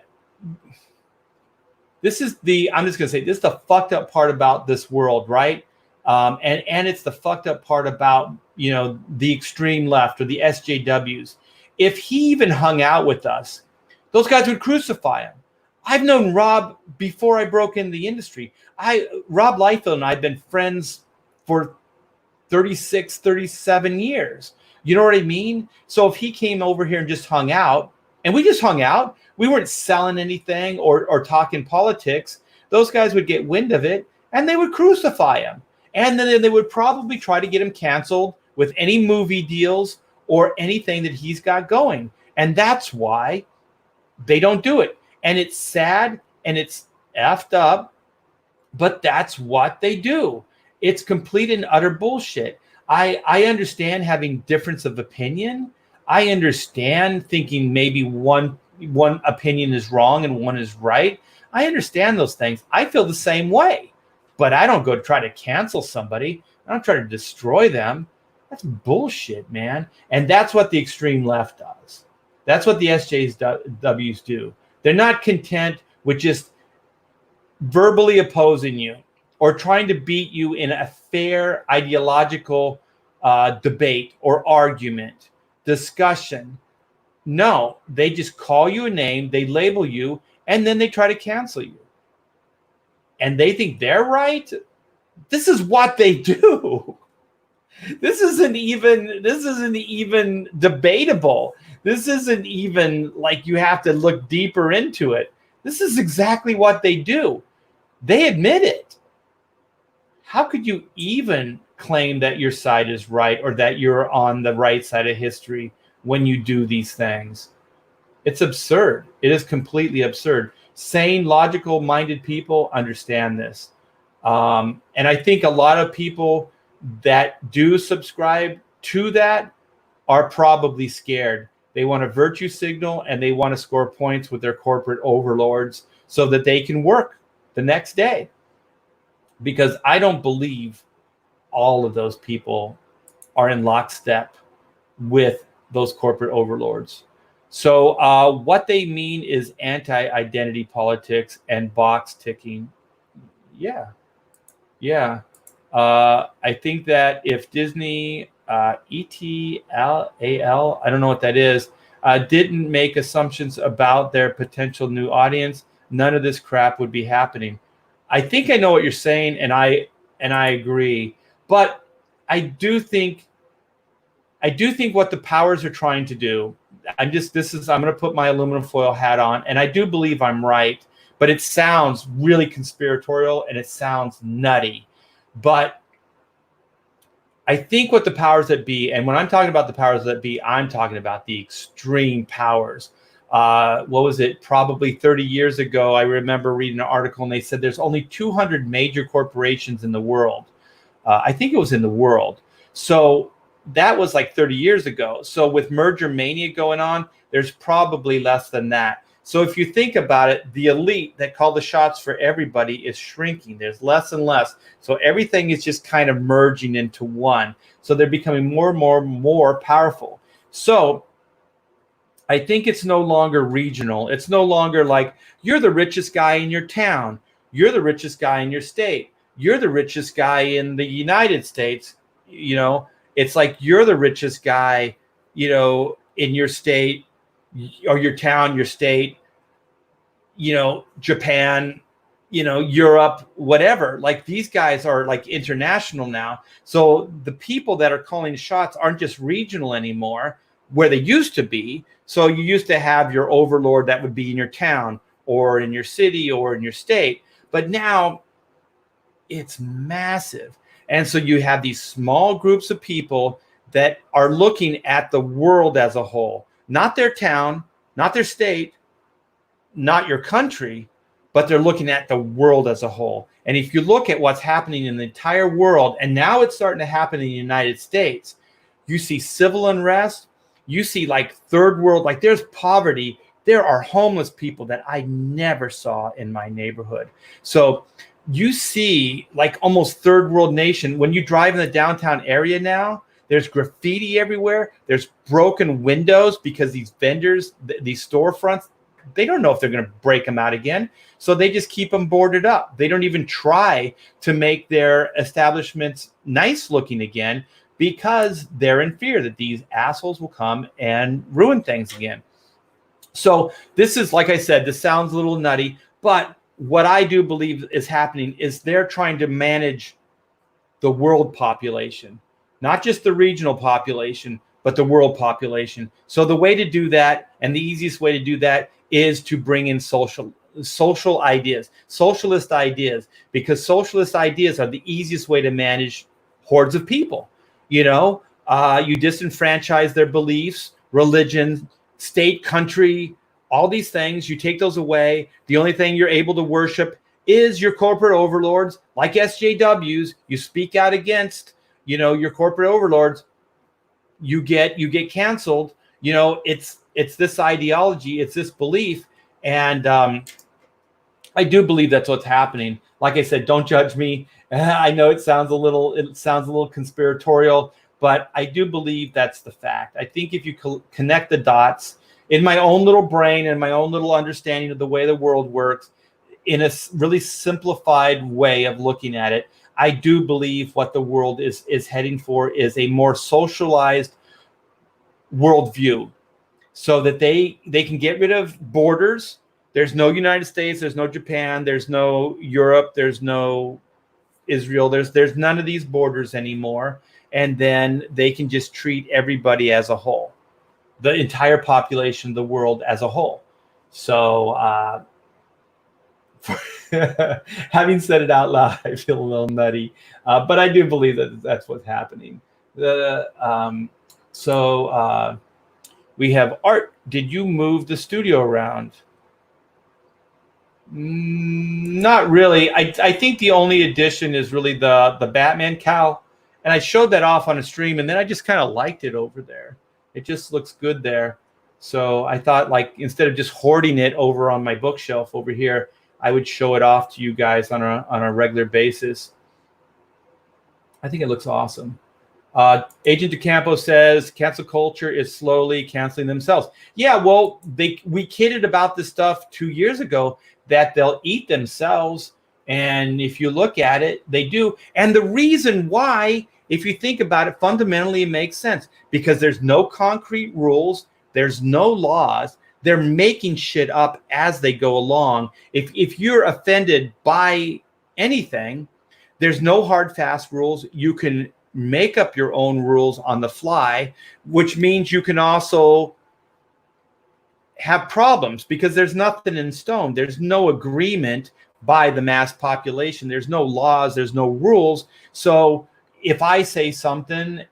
just going to say, this is the fucked up part about this world, right? And it's the fucked up part about, the extreme left or the SJWs. If he even hung out with us, those guys would crucify him. I've known Rob before I broke into the industry. Rob Liefeld and I have been friends for 36, 37 years. You know what I mean? So if he came over here and just hung out, and we just hung out, we weren't selling anything or talking politics, those guys would get wind of it and they would crucify him. And then they would probably try to get him canceled with any movie deals or anything that he's got going. And that's why they don't do it. And it's sad and it's effed up, but that's what they do. It's complete and utter bullshit. I understand having difference of opinion. I understand thinking maybe one opinion is wrong and one is right. I understand those things. I feel the same way, but I don't go to try to cancel somebody. I don't try to destroy them. That's bullshit, man. And that's what the extreme left does. That's what the SJWs do. They're not content with just verbally opposing you or trying to beat you in a fair ideological debate or argument, discussion. No, they just call you a name, they label you, and then they try to cancel you. And they think they're right. This is what they do. This isn't even debatable. This isn't even like you have to look deeper into it. This is exactly what they do. They admit it. How could you even claim that your side is right or that you're on the right side of history when you do these things? It's absurd. It is completely absurd. Sane, logical-minded people understand this. And I think a lot of people that do subscribe to that are probably scared. They want a virtue signal and they want to score points with their corporate overlords so that they can work the next day. Because I don't believe all of those people are in lockstep with those corporate overlords. So what they mean is anti-identity politics and box ticking. Yeah. I think that if Disney, ETLAL, I don't know what that is, didn't make assumptions about their potential new audience, none of this crap would be happening. I think I know what you're saying, and I agree. But I do think what the powers are trying to do. I'm going to put my aluminum foil hat on, and I do believe I'm right. But it sounds really conspiratorial and it sounds nutty. But I think what the powers that be, and when I'm talking about the powers that be, I'm talking about the extreme powers. What was it? Probably 30 years ago, I remember reading an article and they said there's only 200 major corporations in the world. I think it was in the world. So that was like 30 years ago. So with merger mania going on, there's probably less than that. So if you think about it, the elite that call the shots for everybody is shrinking. There's less and less. So everything is just kind of merging into one. So they're becoming more and more powerful. So I think it's no longer regional. It's no longer like you're the richest guy in your town. You're the richest guy in your state. You're the richest guy in the United States. It's like you're the richest guy, in your state or your town, your state, Japan, Europe, whatever. Like these guys are like international now. So the people that are calling shots aren't just regional anymore, where they used to be. So you used to have your overlord that would be in your town or in your city or in your state. But now it's massive. And so you have these small groups of people that are looking at the world as a whole, not their town, not their state, not your country, but they're looking at the world as a whole. And if you look at what's happening in the entire world, and now it's starting to happen in the United States, you see civil unrest, you see like third world, like there's poverty. There are homeless people that I never saw in my neighborhood. So you see like almost third world nation. When you drive in the downtown area now, there's graffiti everywhere. There's broken windows because these vendors, these storefronts, they don't know if they're going to break them out again. So they just keep them boarded up. They don't even try to make their establishments nice looking again because they're in fear that these assholes will come and ruin things again. So this is, like I said, this sounds a little nutty, but what I do believe is happening is they're trying to manage the world population, not just the regional population, but the world population. So the way to do that, and the easiest way to do that, is to bring in social ideas, socialist ideas, because socialist ideas are the easiest way to manage hordes of people. You disenfranchise their beliefs, religion, state, country, all these things. You take those away. The only thing you're able to worship is your corporate overlords, like SJWs. You speak out against, your corporate overlords, you get canceled. It's this ideology, it's this belief, and I do believe that's what's happening. Like I said, don't judge me. I know it sounds a little conspiratorial, but I do believe that's the fact. I think if you connect the dots in my own little brain and my own little understanding of the way the world works, in a really simplified way of looking at it, I do believe what the world is heading for is a more socialized worldview, so that they can get rid of borders. There's no United States, there's no Japan, there's no Europe, there's no Israel, there's none of these borders anymore. And then they can just treat everybody as a whole, the entire population of the world as a whole. So having said it out loud, I feel a little nutty, but I do believe that that's what's happening. So we have Art. Did you move the studio around? Not really. I think the only addition is really the Batman cowl, and I showed that off on a stream, and then I just kind of liked it over there. It just looks good there. So I thought, like, instead of just hoarding it over on my bookshelf over here, I would show it off to you guys on a regular basis. I think it looks awesome. Agent DeCampo says cancel culture is slowly canceling themselves. Yeah, well, we kidded about this stuff 2 years ago, that they'll eat themselves. And if you look at it, they do. And the reason why, if you think about it, fundamentally it makes sense, because there's no concrete rules, there's no laws. They're making shit up as they go along. If you're offended by anything, there's no hard, fast rules. You can make up your own rules on the fly, which means you can also have problems because there's nothing in stone. There's no agreement by the mass population. There's no laws. There's no rules. So if I say something,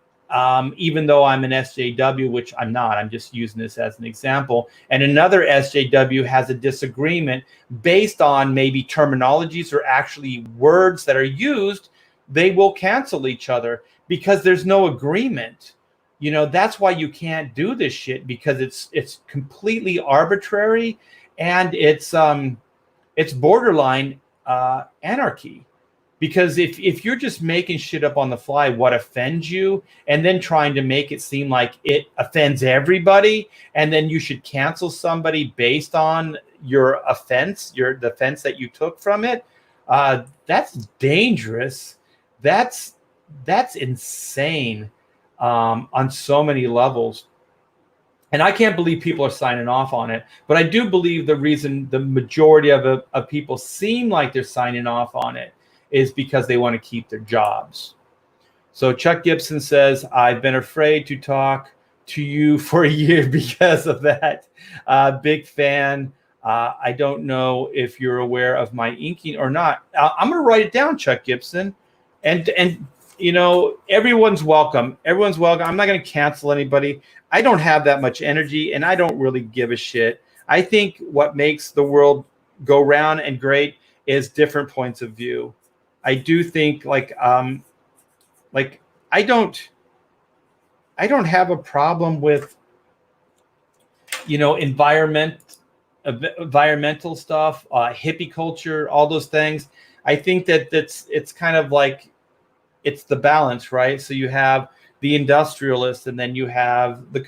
even though I'm an SJW, which I'm not, I'm just using this as an example, and another SJW has a disagreement based on maybe terminologies or actually words that are used, they will cancel each other because there's no agreement. That's why you can't do this shit, because it's completely arbitrary, and it's borderline anarchy. Because if you're just making shit up on the fly, what offends you, and then trying to make it seem like it offends everybody, and then you should cancel somebody based on your offense, the offense that you took from it, that's dangerous. That's insane on so many levels. And I can't believe people are signing off on it. But I do believe the reason the majority of people seem like they're signing off on it is because they want to keep their jobs. So Chuck Gibson says, I've been afraid to talk to you for a year because of that. Big fan. I don't know if you're aware of my inking or not. I'm going to write it down, Chuck Gibson. And everyone's welcome. Everyone's welcome. I'm not going to cancel anybody. I don't have that much energy, and I don't really give a shit. I think what makes the world go round and great is different points of view. I do think I don't have a problem with environmental stuff, hippie culture, all those things. I think that it's kind of like it's the balance, right? So you have the industrialist, and then you have the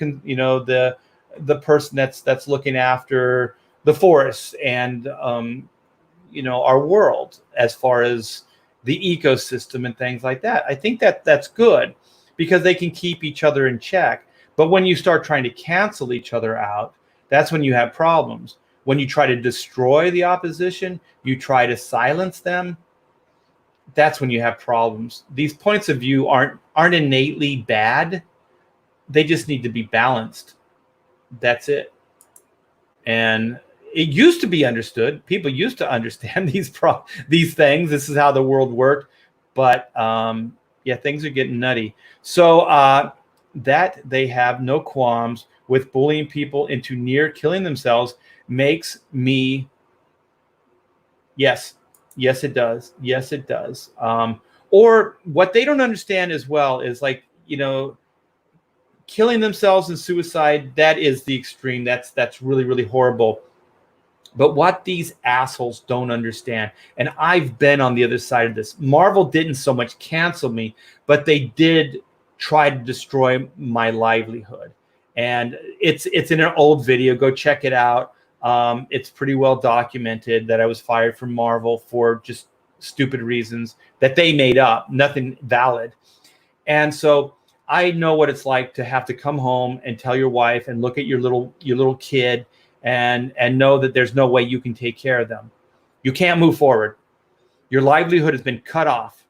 person that's looking after the forests and our world as far as the ecosystem and things like that. I think that that's good because they can keep each other in check. But when you start trying to cancel each other out, that's when you have problems. When you try to destroy the opposition, you try to silence them, that's when you have problems. These points of view aren't innately bad. They just need to be balanced. That's it. And it used to be understood. People used to understand these things. This is how the world worked. But things are getting nutty. So that they have no qualms with bullying people into near killing themselves makes me, yes, it does. Yes, it does. Or what they don't understand as well is killing themselves and suicide, that is the extreme. That's really, really horrible. But what these assholes don't understand, and I've been on the other side of this, Marvel didn't so much cancel me, but they did try to destroy my livelihood. And it's in an old video. Go check it out. It's pretty well documented that I was fired from Marvel for just stupid reasons that they made up, nothing valid. And so I know what it's like to have to come home and tell your wife and look at your little kid and know that there's no way you can take care of them. You can't move forward. Your livelihood has been cut off.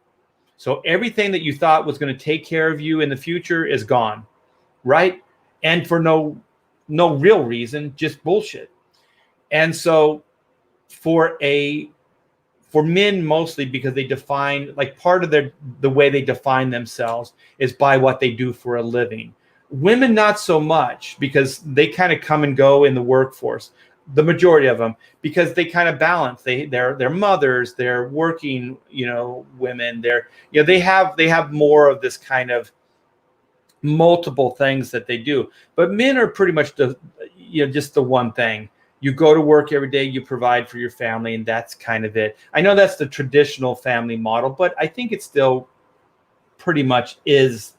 So everything that you thought was going to take care of you in the future is gone, right? And for no real reason, just bullshit. And so for men mostly, because they define, like, part of the way they define themselves is by what they do for a living. Women, not so much, because they kind of come and go in the workforce, the majority of them, because they kind of balance. They're mothers, they're working, women, they have more of this kind of multiple things that they do. But men are pretty much just the one thing. You go to work every day, you provide for your family, and that's kind of it. I know that's the traditional family model, but I think it still pretty much is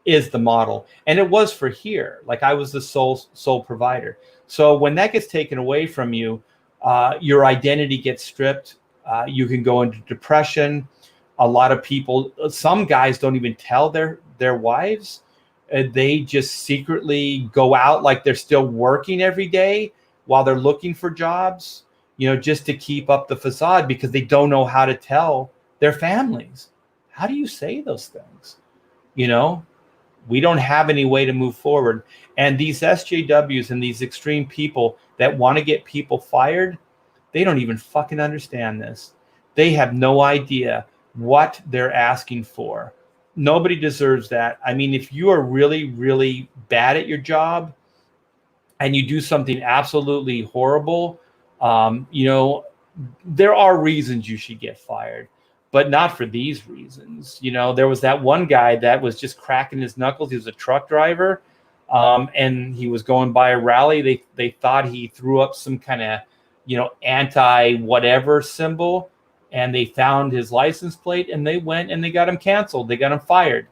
the model. And it was for here. Like, I was the sole provider. So when that gets taken away from you, your identity gets stripped. You can go into depression. A lot of people, some guys don't even tell their wives. They just secretly go out like they're still working every day while they're looking for jobs, just to keep up the facade, because they don't know how to tell their families. How do you say those things? We don't have any way to move forward. And these SJWs and these extreme people that want to get people fired, they don't even fucking understand this. They have no idea what they're asking for. Nobody deserves that. I mean, if you are really, really bad at your job, and you do something absolutely horrible, there are reasons you should get fired, but not for these reasons. There was that one guy that was just cracking his knuckles. He was a truck driver, and he was going by a rally. They thought he threw up some kind of, anti-whatever symbol, and they found his license plate, and they went and they got him canceled. They got him fired.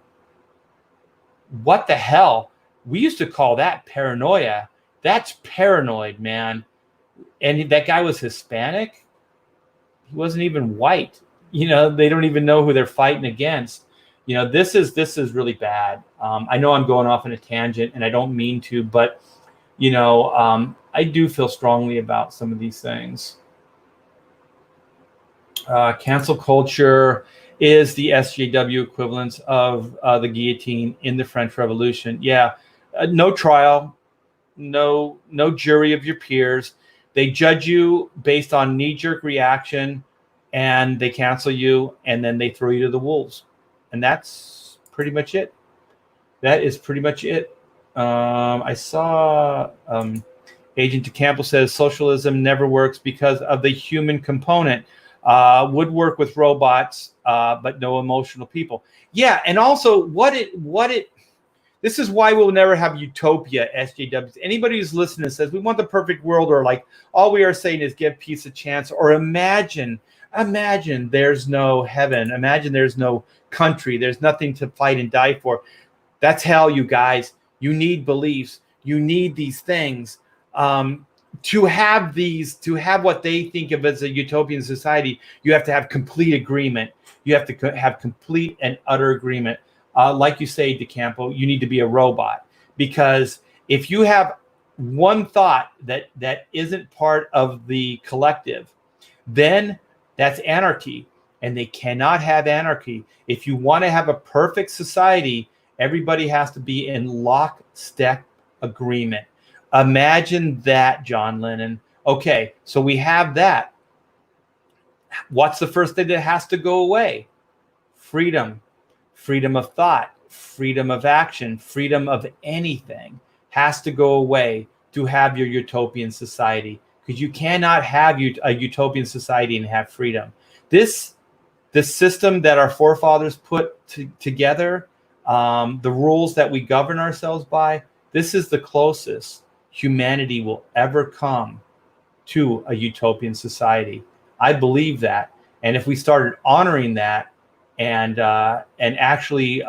What the hell? We used to call that paranoia. That's paranoid, man. And that guy was Hispanic. He wasn't even white. They don't even know who they're fighting against. This is really bad. I know I'm going off on a tangent, and I don't mean to, but I do feel strongly about some of these things. Cancel culture is the SJW equivalent of the guillotine in the French Revolution. Yeah, no trial. No jury of your peers. They judge you based on knee-jerk reaction, and they cancel you, and then they throw you to the wolves. And that's pretty much it. That is pretty much it. I saw Agent DeCampo says socialism never works because of the human component. Would work with robots, but no emotional people. Yeah, and also this is why we'll never have utopia, SJWs. Anybody who's listening says we want the perfect world, or like all we are saying is give peace a chance, or imagine there's no heaven. Imagine there's no country. There's nothing to fight and die for. That's hell, you guys. You need beliefs. You need these things. to have what they think of as a utopian society, you have to have complete agreement. You have to have complete and utter agreement. Like you say, DeCampo, you need to be a robot, because if you have one thought that isn't part of the collective, then that's anarchy, and they cannot have anarchy. If you want to have a perfect society, everybody has to be in lockstep agreement. Imagine that, John Lennon. Okay, so we have that. What's the first thing that has to go away? Freedom. Freedom of thought, freedom of action, freedom of anything has to go away to have your utopian society, because you cannot have a utopian society and have freedom. This system that our forefathers put together, the rules that we govern ourselves by, this is the closest humanity will ever come to a utopian society. I believe that. And if we started honoring that and actually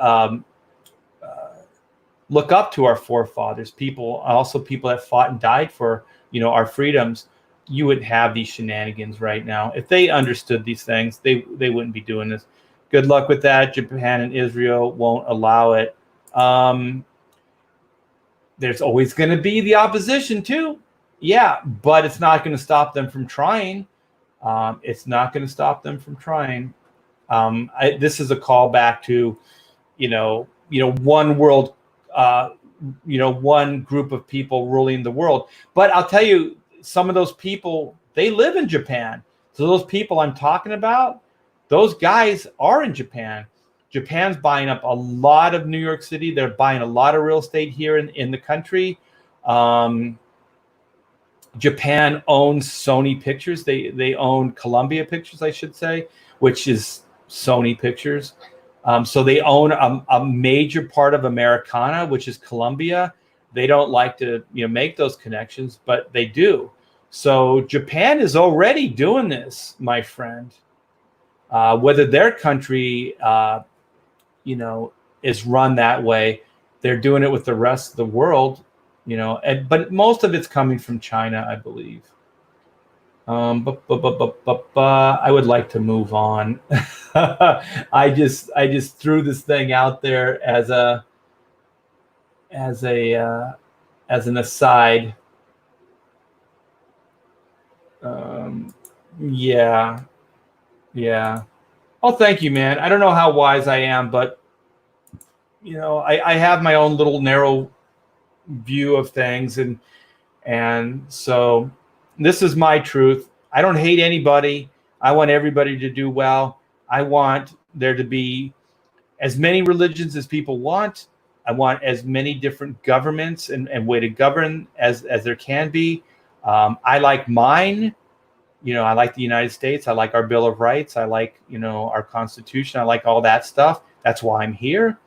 look up to our forefathers, people that fought and died for, our freedoms, you wouldn't have these shenanigans right now. If they understood these things, they wouldn't be doing this. Good luck with that. Japan and Israel won't allow it. There's always going to be the opposition too. Yeah, but it's not going to stop them from trying. It's not going to stop them from trying. This is a callback to, one world, one group of people ruling the world. But I'll tell you, some of those people, they live in Japan. So those people I'm talking about, those guys are in Japan. Japan's buying up a lot of New York City. They're buying a lot of real estate here in the country. Japan owns Sony Pictures. They own Columbia Pictures, I should say, which is Sony Pictures. So they own a major part of Americana, which is Columbia. They don't like to make those connections, but they do. So Japan is already doing this, my friend. Whether their country is run that way, they're doing it with the rest of the world, but most of it's coming from China, I believe. I would like to move on. I just threw this thing out there as an aside. Yeah. Oh, thank you, man. I don't know how wise I am, but I have my own little narrow view of things, and so this is my truth. I don't hate anybody. I want everybody to do well. I want there to be as many religions as people want. I want as many different governments and way to govern as there can be. I like mine. I like the United States. I like our Bill of Rights. I like, our Constitution. I like all that stuff. That's why I'm here.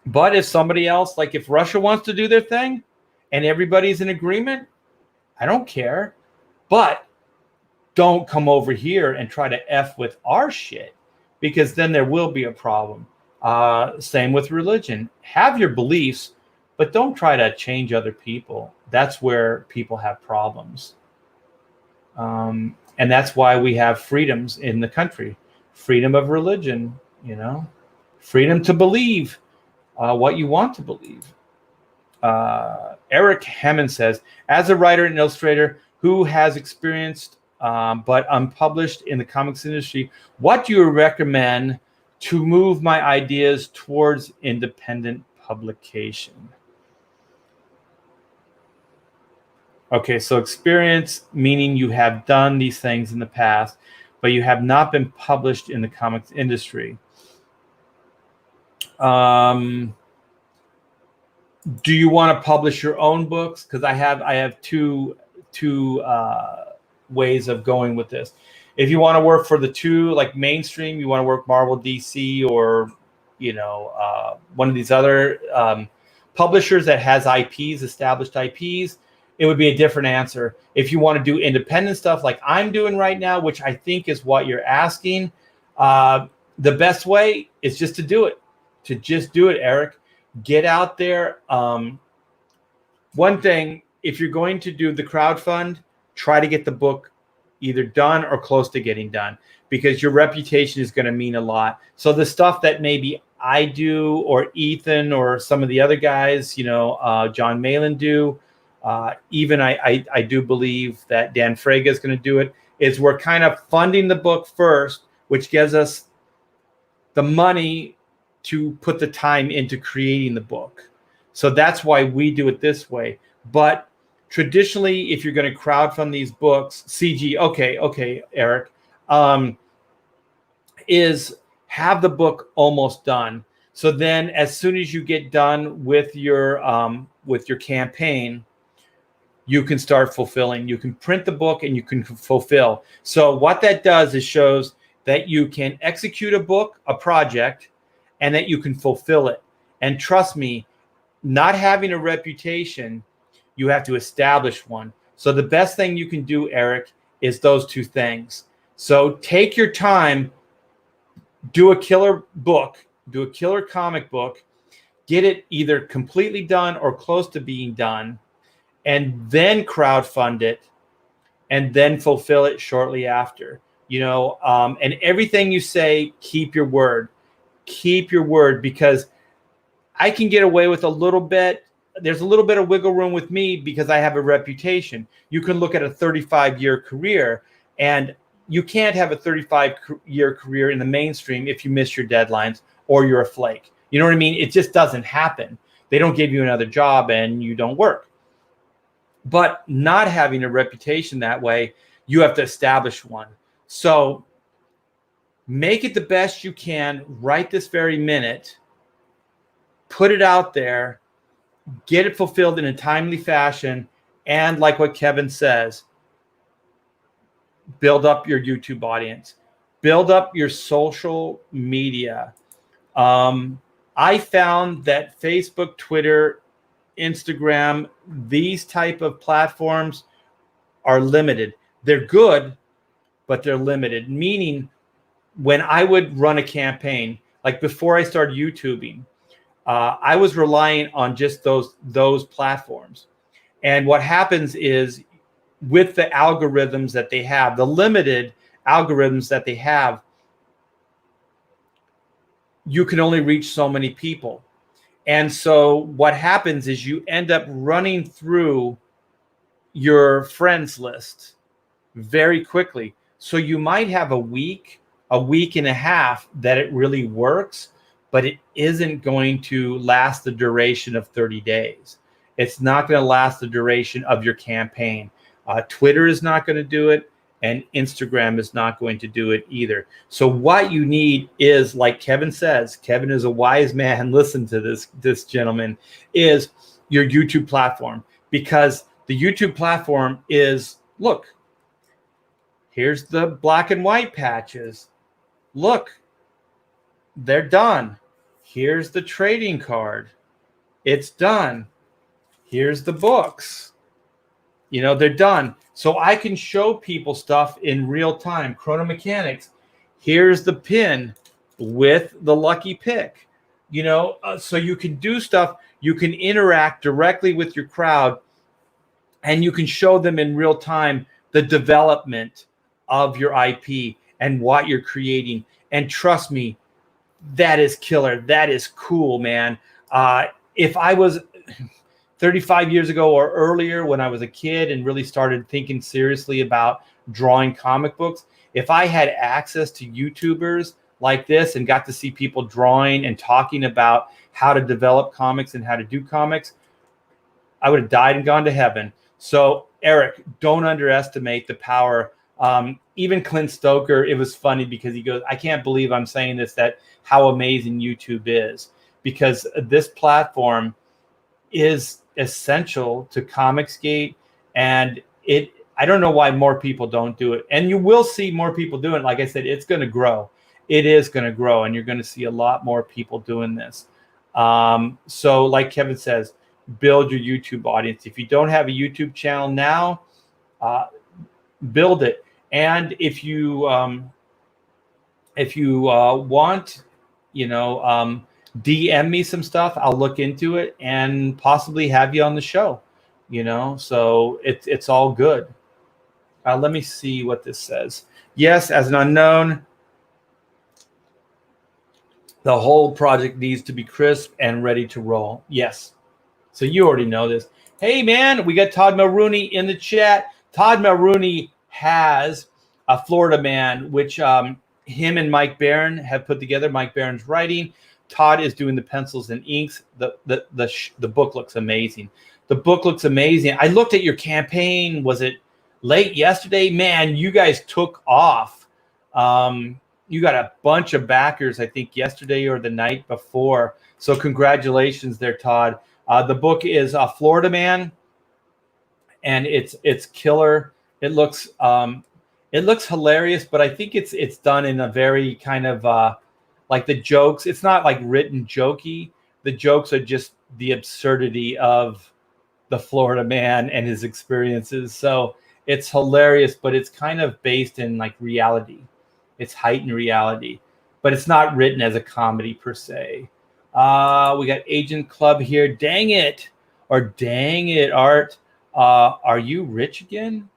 But if somebody else, like if Russia wants to do their thing and everybody's in agreement, I don't care. But don't come over here and try to F with our shit, because then there will be a problem. Same with religion. Have your beliefs, but don't try to change other people. That's where people have problems. And that's why we have freedoms in the country. Freedom of religion, freedom to believe what you want to believe. Eric Hammond says, as a writer and illustrator who has experienced but unpublished in the comics industry, what do you recommend to move my ideas towards independent publication? Okay, so experience, meaning you have done these things in the past, but you have not been published in the comics industry. Do you want to publish your own books? Because I have two ways of going with this. If you want to work for the two, like mainstream, you want to work Marvel, DC, or one of these other publishers that has IPs, established IPs, it would be a different answer. If you want to do independent stuff like I'm doing right now, which I think is what you're asking, the best way is just to do it. To just do it, Eric. Get out there. One thing if you're going to do the crowdfund, try to get the book either done or close to getting done, because your reputation is going to mean a lot. So the stuff that maybe I do, or Ethan, or some of the other guys, John Malin do, even I do believe that Dan Frega is going to do it, is we're kind of funding the book first, which gives us the money to put the time into creating the book. So that's why we do it this way. But traditionally, if you're going to crowdfund these books, CG, okay, Eric, is have the book almost done. So then as soon as you get done with your campaign, you can start fulfilling. You can print the book and you can fulfill. So what that does is shows that you can execute a book, a project, and that you can fulfill it. And trust me, not having a reputation, you have to establish one. So the best thing you can do, Eric, is those two things. So take your time, do a killer book, do a killer comic book, get it either completely done or close to being done, and then crowdfund it, and then fulfill it shortly after. And everything you say, keep your word. Keep your word, because I can get away with a little bit. There's a little bit of wiggle room with me because I have a reputation. You can look at a 35-year career, and you can't have a 35-year career in the mainstream if you miss your deadlines or you're a flake. You know what I mean? It just doesn't happen. They don't give you another job and you don't work. But not having a reputation that way, you have to establish one. So make it the best you can right this very minute. Put it out there. Get it fulfilled in a timely fashion. And like what Kevin says, build up your YouTube audience. Build up your social media. I found that Facebook, Twitter, Instagram, these type of platforms are limited. They're good, but they're limited. Meaning, when I would run a campaign, like before I started YouTubing, I was relying on just those platforms. And what happens is, with the algorithms that they have, the limited algorithms that they have, you can only reach so many people. And so what happens is you end up running through your friends list very quickly. So you might have a week and a half that it really works, but it isn't going to last the duration of 30 days. It's not going to last the duration of your campaign. Twitter is not going to do it, and Instagram is not going to do it either. So what you need is, like Kevin says, Kevin is a wise man, listen to this gentleman, is your YouTube platform. Because the YouTube platform is, look, here's the black and white patches. Look, they're done. Here's the trading card. It's done. Here's the books. They're done. So I can show people stuff in real time. Chrono Mechanics. Here's the pin with the lucky pick. So you can do stuff. You can interact directly with your crowd, and you can show them in real time the development of your IP and what you're creating. And trust me, that is killer. That is cool, man. If I was 35 years ago or earlier, when I was a kid and really started thinking seriously about drawing comic books, if I had access to YouTubers like this and got to see people drawing and talking about how to develop comics and how to do comics, I would have died and gone to heaven. So, Eric, don't underestimate the power. Even Clint Stoker, it was funny because he goes, I can't believe I'm saying this, that how amazing YouTube is, because this platform is essential to Comicsgate, and I don't know why more people don't do it. And you will see more people doing it. Like I said, it's going to grow. It is going to grow, and you're going to see a lot more people doing this. So like Kevin says, build your YouTube audience. If you don't have a YouTube channel now, build it. And if you want, DM me some stuff. I'll look into it and possibly have you on the show. So it's all good. Let me see what this says. Yes, as an unknown, the whole project needs to be crisp and ready to roll. Yes. So you already know this. Hey, man, we got Todd Mulrooney in the chat. Todd Mulrooney has a Florida Man, which him and Mike Barron have put together. Mike Barron's writing. Todd is doing the pencils and inks. The book looks amazing. The book looks amazing. I looked at your campaign. Was it late yesterday? Man, you guys took off. You got a bunch of backers, I think, yesterday or the night before. So congratulations there, Todd. The book is Florida Man, and it's killer. It looks hilarious, but I think it's done in a very kind of like the jokes. It's not like written jokey. The jokes are just the absurdity of the Florida Man and his experiences. So it's hilarious, but it's kind of based in like reality. It's heightened reality, but it's not written as a comedy per se. We got Agent Club here. Dang it, Art. Are you rich again?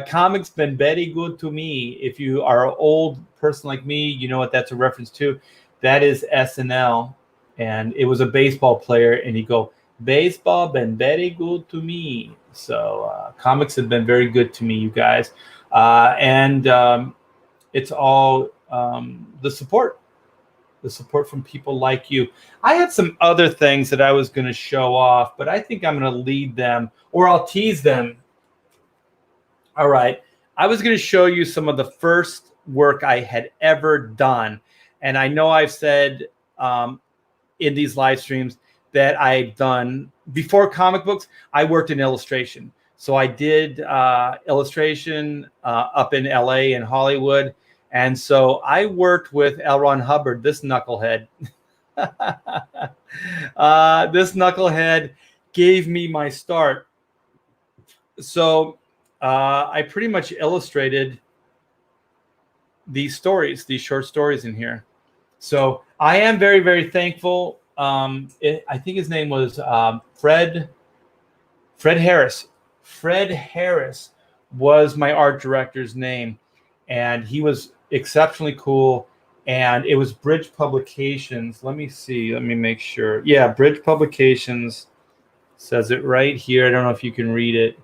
Comics been very good to me. If you are an old person like me, you know what that's a reference to. That is SNL, and it was a baseball player, and he go, baseball been very good to me. So comics have been very good to me, you guys, and it's all the support from people like you. I had some other things that I was going to show off, but I think I'm going to lead them, or I'll tease them. All right. I was going to show you some of the first work I had ever done. And I know I've said in these live streams that I've done before comic books, I worked in illustration. So I did illustration up in LA and Hollywood. And so I worked with L. Ron Hubbard, this knucklehead. This knucklehead gave me my start. So I pretty much illustrated these stories, these short stories in here. So I am very, very thankful. I think his name was Fred Harris. Fred Harris was my art director's name, and he was exceptionally cool. And it was Bridge Publications. Let me see. Let me make sure. Yeah, Bridge Publications says it right here. I don't know if you can read it.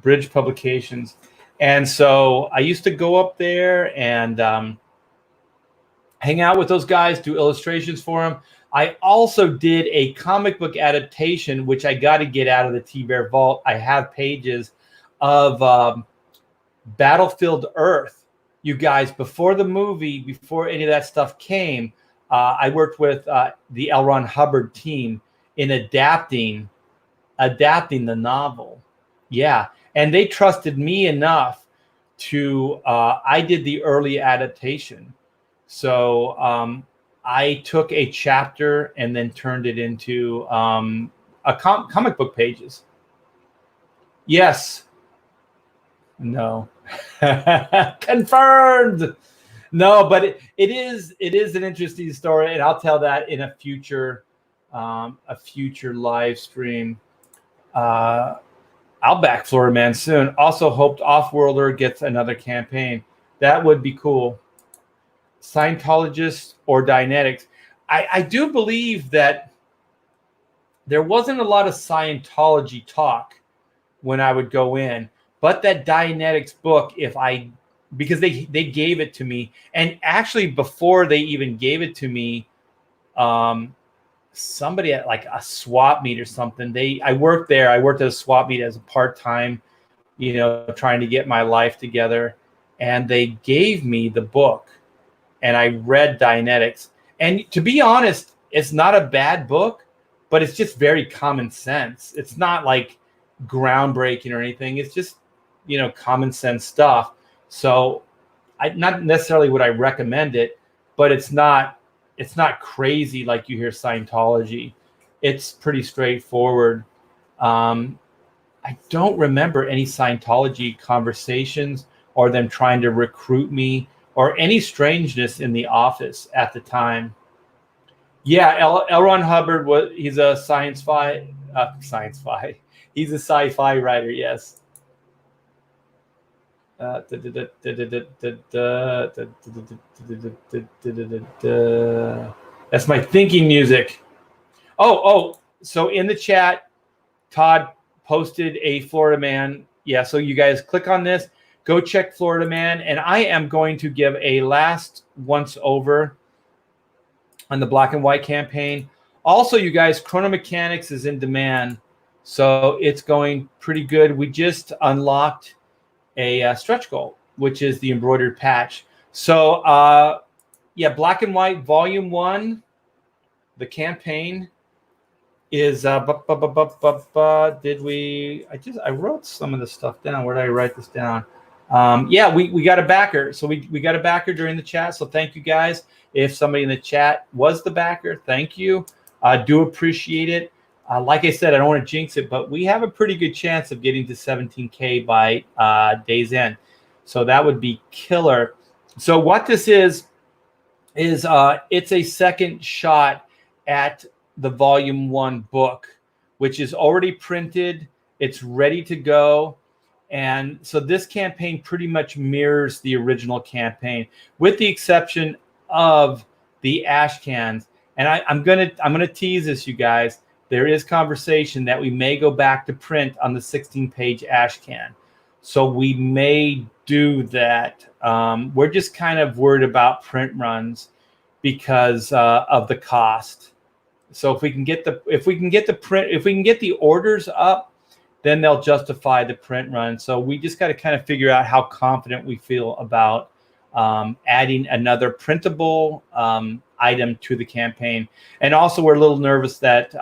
Bridge Publications. And so I used to go up there and hang out with those guys, do illustrations for them. I also did a comic book adaptation, which I got to get out of the T-Bear vault. I have pages of Battlefield Earth. You guys, before the movie, before any of that stuff came, I worked with the L. Ron Hubbard team in adapting the novel. Yeah, and they trusted me enough to, I did the early adaptation. So I took a chapter and then turned it into comic book pages. Yes. No. Confirmed. No, but it is an interesting story, and I'll tell that in a future live stream. I'll back Florida Man soon. Also hoped Offworlder gets another campaign. That would be cool. Scientologists or Dianetics. I do believe that there wasn't a lot of Scientology talk when I would go in, but that Dianetics book, because they gave it to me, and actually before they even gave it to me, somebody at like a swap meet or something. I worked there. I worked at a swap meet as a part-time, trying to get my life together. And they gave me the book, and I read Dianetics. And to be honest, it's not a bad book, but it's just very common sense. It's not like groundbreaking or anything. It's just, common sense stuff. So not necessarily would I recommend it, but it's not crazy like you hear Scientology. It's pretty straightforward. I don't remember any Scientology conversations or them trying to recruit me or any strangeness in the office at the time. Yeah, L. Ron Hubbard he's a sci-fi. He's a sci-fi writer. Yes. That's my thinking music. Oh. So in the chat, Todd posted a Florida Man. Yeah. So you guys click on this, go check Florida Man, and I am going to give a last once over on the black and white campaign. Also, you guys, Chrono Mechanics is in demand, so it's going pretty good. We just unlocked a stretch goal, which is the embroidered patch. So, yeah, Black and White Volume 1, the campaign is I wrote some of the stuff down. Where did I write this down? Yeah, we got a backer. So we got a backer during the chat. So thank you guys. If somebody in the chat was the backer, thank you. I do appreciate it. Like I said, I don't want to jinx it, but we have a pretty good chance of getting to 17K by day's end. So that would be killer. So what this is it's a second shot at the Volume 1 book, which is already printed. It's ready to go. And so this campaign pretty much mirrors the original campaign, with the exception of the ash cans. And I'm gonna tease this, you guys. There is conversation that we may go back to print on the 16-page ash can. So we may do that. We're just kind of worried about print runs because of the cost. So if we can get the orders up, then they'll justify the print run. So we just got to kind of figure out how confident we feel about adding another printable item to the campaign. And also we're a little nervous that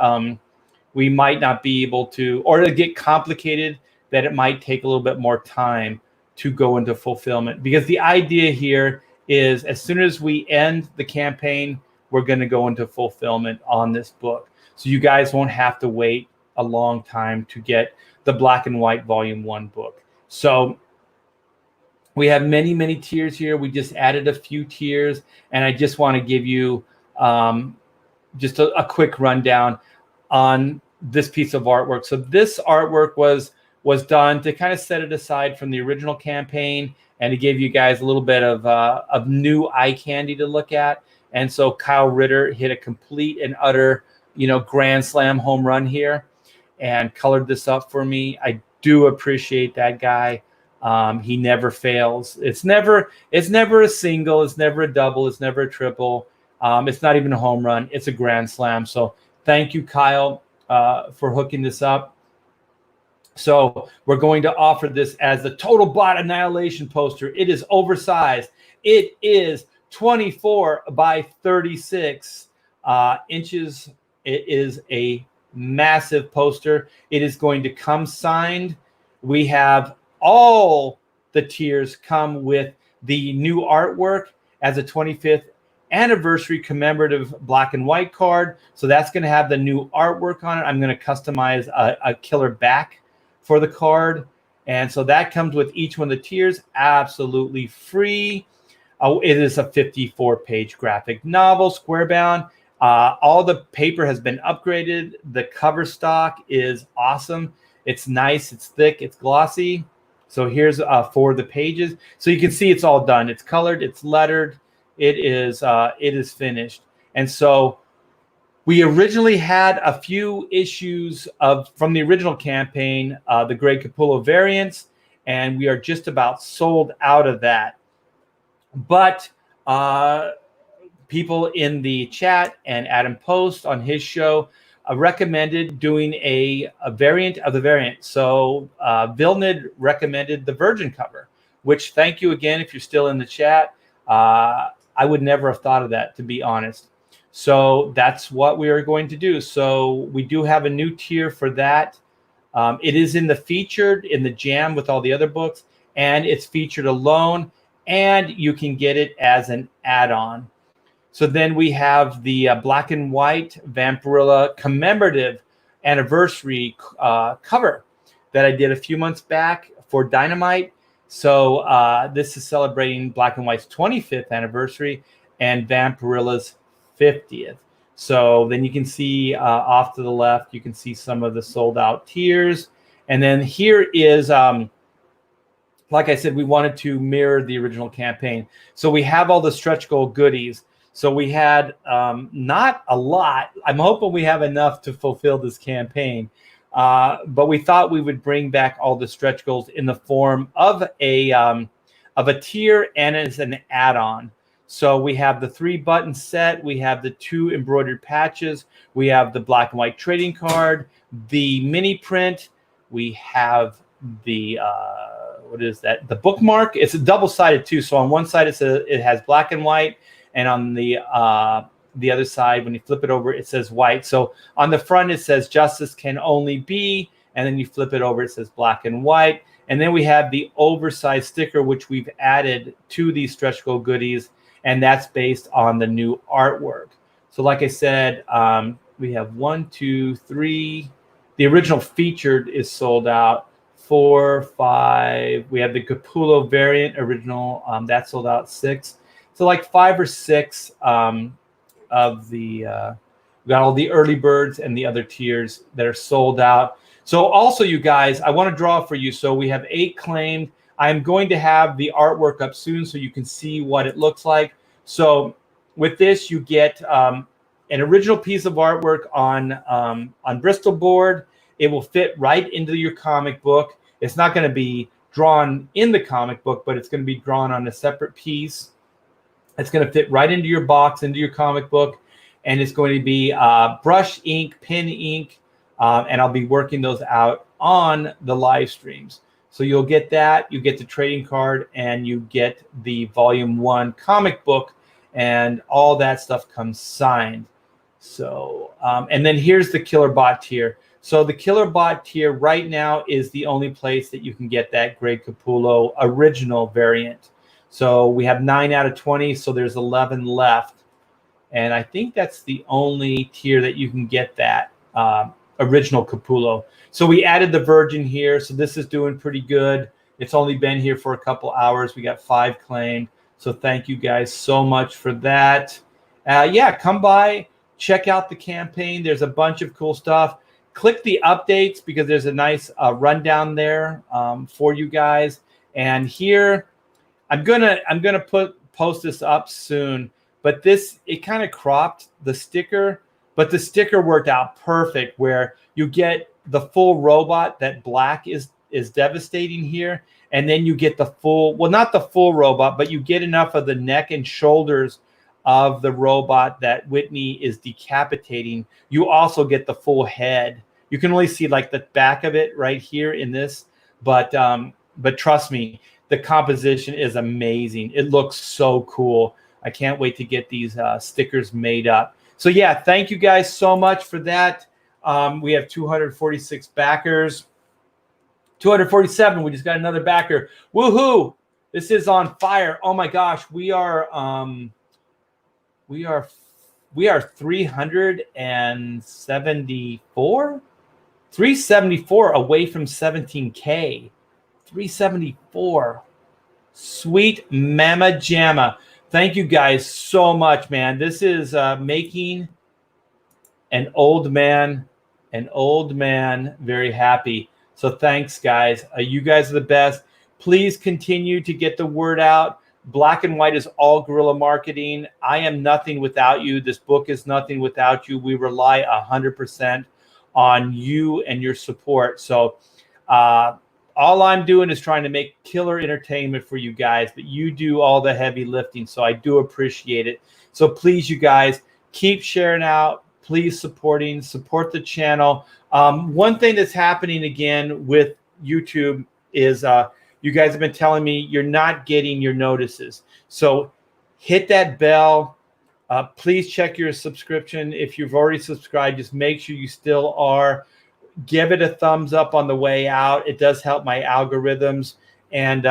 we might not be able to, or it'll get complicated, that it might take a little bit more time to go into fulfillment. Because the idea here is as soon as we end the campaign, we're going to go into fulfillment on this book. So you guys won't have to wait a long time to get the Black and White Volume 1 book. So we have many, many tiers here. We just added a few tiers, and I just want to give you just a quick rundown on this piece of artwork. So this artwork was done to kind of set it aside from the original campaign and to give you guys a little bit of new eye candy to look at. And so Kyle Ritter hit a complete and utter, grand slam home run here and colored this up for me. I do appreciate that guy. He never fails. It's never a single. It's never a double. It's never a triple. It's not even a home run. It's a grand slam. So thank you, Kyle, for hooking this up. So we're going to offer this as the Total Bot Annihilation poster. It is oversized. It is 24 by 36 inches. It is a massive poster. It is going to come signed. We have all the tiers come with the new artwork as a 25th anniversary commemorative black and white card. So that's going to have the new artwork on it. I'm going to customize a killer back for the card. And so that comes with each one of the tiers absolutely free. It is a 54-page graphic novel, square bound. All the paper has been upgraded. The cover stock is awesome. It's nice, it's thick, it's glossy. So here's 4 of the pages. So you can see it's all done. It's colored, it's lettered, it is finished. And so we originally had a few issues from the original campaign, the Greg Capullo variants, and we are just about sold out of that. But people in the chat and Adam Post on his show recommended doing a variant of the variant. So Vilnid recommended the Virgin cover, which thank you again if you're still in the chat. I would never have thought of that, to be honest. So that's what we are going to do. So we do have a new tier for that. It is in the featured, in the jam with all the other books, and it's featured alone, and you can get it as an add-on. So then we have the black and white Vampirilla commemorative anniversary cover that I did a few months back for Dynamite. So this is celebrating Black and White's 25th anniversary and Vampirilla's 50th. So then you can see off to the left, you can see some of the sold out tiers. And then here is, like I said, we wanted to mirror the original campaign. So we have all the stretch goal goodies. So we had not a lot. I'm hoping we have enough to fulfill this campaign. But we thought we would bring back all the stretch goals in the form of a tier and as an add-on. So we have the 3-button set, we have the 2 embroidered patches, we have the black and white trading card, the mini print, we have the what is that? The bookmark. It's a double-sided too. So on one side it has black and white, and on the other side, when you flip it over, it says white. So on the front it says justice can only be, and then you flip it over, it says black and white. And then we have the oversized sticker, which we've added to these stretch goal goodies, and that's based on the new artwork. So like I said, we have 1, 2, 3. The original featured is sold out. 4, 5. We have the Capullo variant original. That sold out. 6. So like 5 or 6 of the, we got all the early birds and the other tiers that are sold out. So also, you guys, I want to draw for you. So we have 8 claimed. I'm going to have the artwork up soon so you can see what it looks like. So with this, you get an original piece of artwork on Bristol board. It will fit right into your comic book. It's not going to be drawn in the comic book, but it's going to be drawn on a separate piece. It's going to fit right into your box, into your comic book, and it's going to be brush ink, pen ink, and I'll be working those out on the live streams. So you'll get that, you get the trading card, and you get the volume 1 comic book, and all that stuff comes signed. So, and then here's the Killer Bot tier. So the Killer Bot tier right now is the only place that you can get that Greg Capullo original variant. So we have 9 out of 20, so there's 11 left. And I think that's the only tier that you can get that original Capullo. So we added the Virgin here. So this is doing pretty good. It's only been here for a couple hours. We got 5 claimed. So thank you guys so much for that. Yeah, come by, check out the campaign. There's a bunch of cool stuff. Click the updates because there's a nice rundown there for you guys. And here, I'm gonna post this up soon. But this, it kind of cropped the sticker, but the sticker worked out perfect where you get the full robot. That black is devastating here, and then you get the full, well, not the full robot, but you get enough of the neck and shoulders of the robot that Whitney is decapitating. You also get the full head. You can only see like the back of it right here in this, but trust me, the composition is amazing. It looks so cool. I can't wait to get these stickers made up. So yeah, thank you guys so much for that. We have 246 backers. 247. We just got another backer. Woohoo! This is on fire. Oh my gosh, we are 374. 374 away from 17K. 374. Sweet mama jamma. Thank you guys so much, man. This is making an old man very happy. So thanks, guys. You guys are the best. Please continue to get the word out. Black and White is all guerrilla marketing. I am nothing without you. This book is nothing without you. We rely 100% on you and your support. So all I'm doing is trying to make killer entertainment for you guys, but you do all the heavy lifting. So I do appreciate it. So please, you guys, keep sharing out. Please support the channel. One thing that's happening again with YouTube is you guys have been telling me you're not getting your notices. So hit that bell. Please check your subscription. If you've already subscribed, just make sure you still are. Give it a thumbs up on the way out. It does help my algorithms. And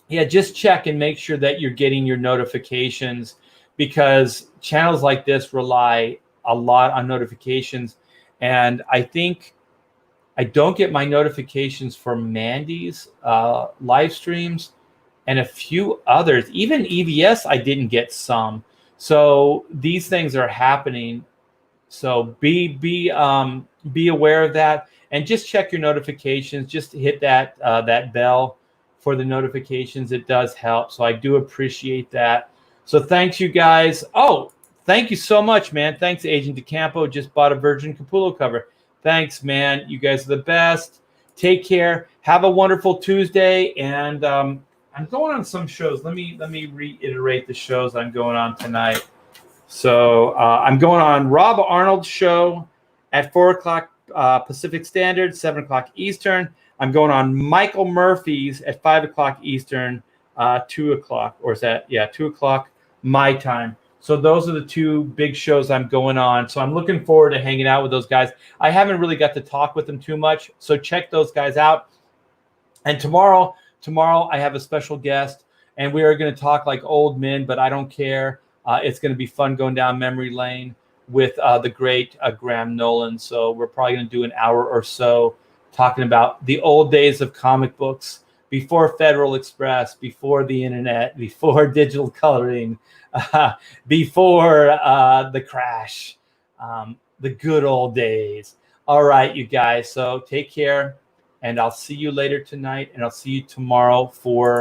yeah, just check and make sure that you're getting your notifications, because channels like this rely a lot on notifications. And I think I don't get my notifications for Mandy's live streams and a few others. Even EVS, I didn't get some. So these things are happening. So be aware of that, and just check your notifications. Just hit that that bell for the notifications. It does help. So I do appreciate that. So thanks, you guys. Oh, thank you so much, man. Thanks, Agent DeCampo. Just bought a Virgin Capullo cover. Thanks, man. You guys are the best. Take care. Have a wonderful Tuesday. And I'm going on some shows. Let me reiterate the shows I'm going on tonight. So I'm going on Rob Arnold's show at 4 o'clock Pacific Standard, 7 o'clock Eastern. I'm going on Michael Murphy's at 5 o'clock Eastern, 2 o'clock, or is that, 2 o'clock my time. So those are the two big shows I'm going on. So I'm looking forward to hanging out with those guys. I haven't really got to talk with them too much. So check those guys out. And tomorrow I have a special guest, and we are going to talk like old men, but I don't care. It's going to be fun going down memory lane with the great Graham Nolan. So we're probably going to do an hour or so talking about the old days of comic books, before Federal Express, before the internet, before digital coloring, before the crash, the good old days. All right, you guys. So take care, and I'll see you later tonight, and I'll see you tomorrow for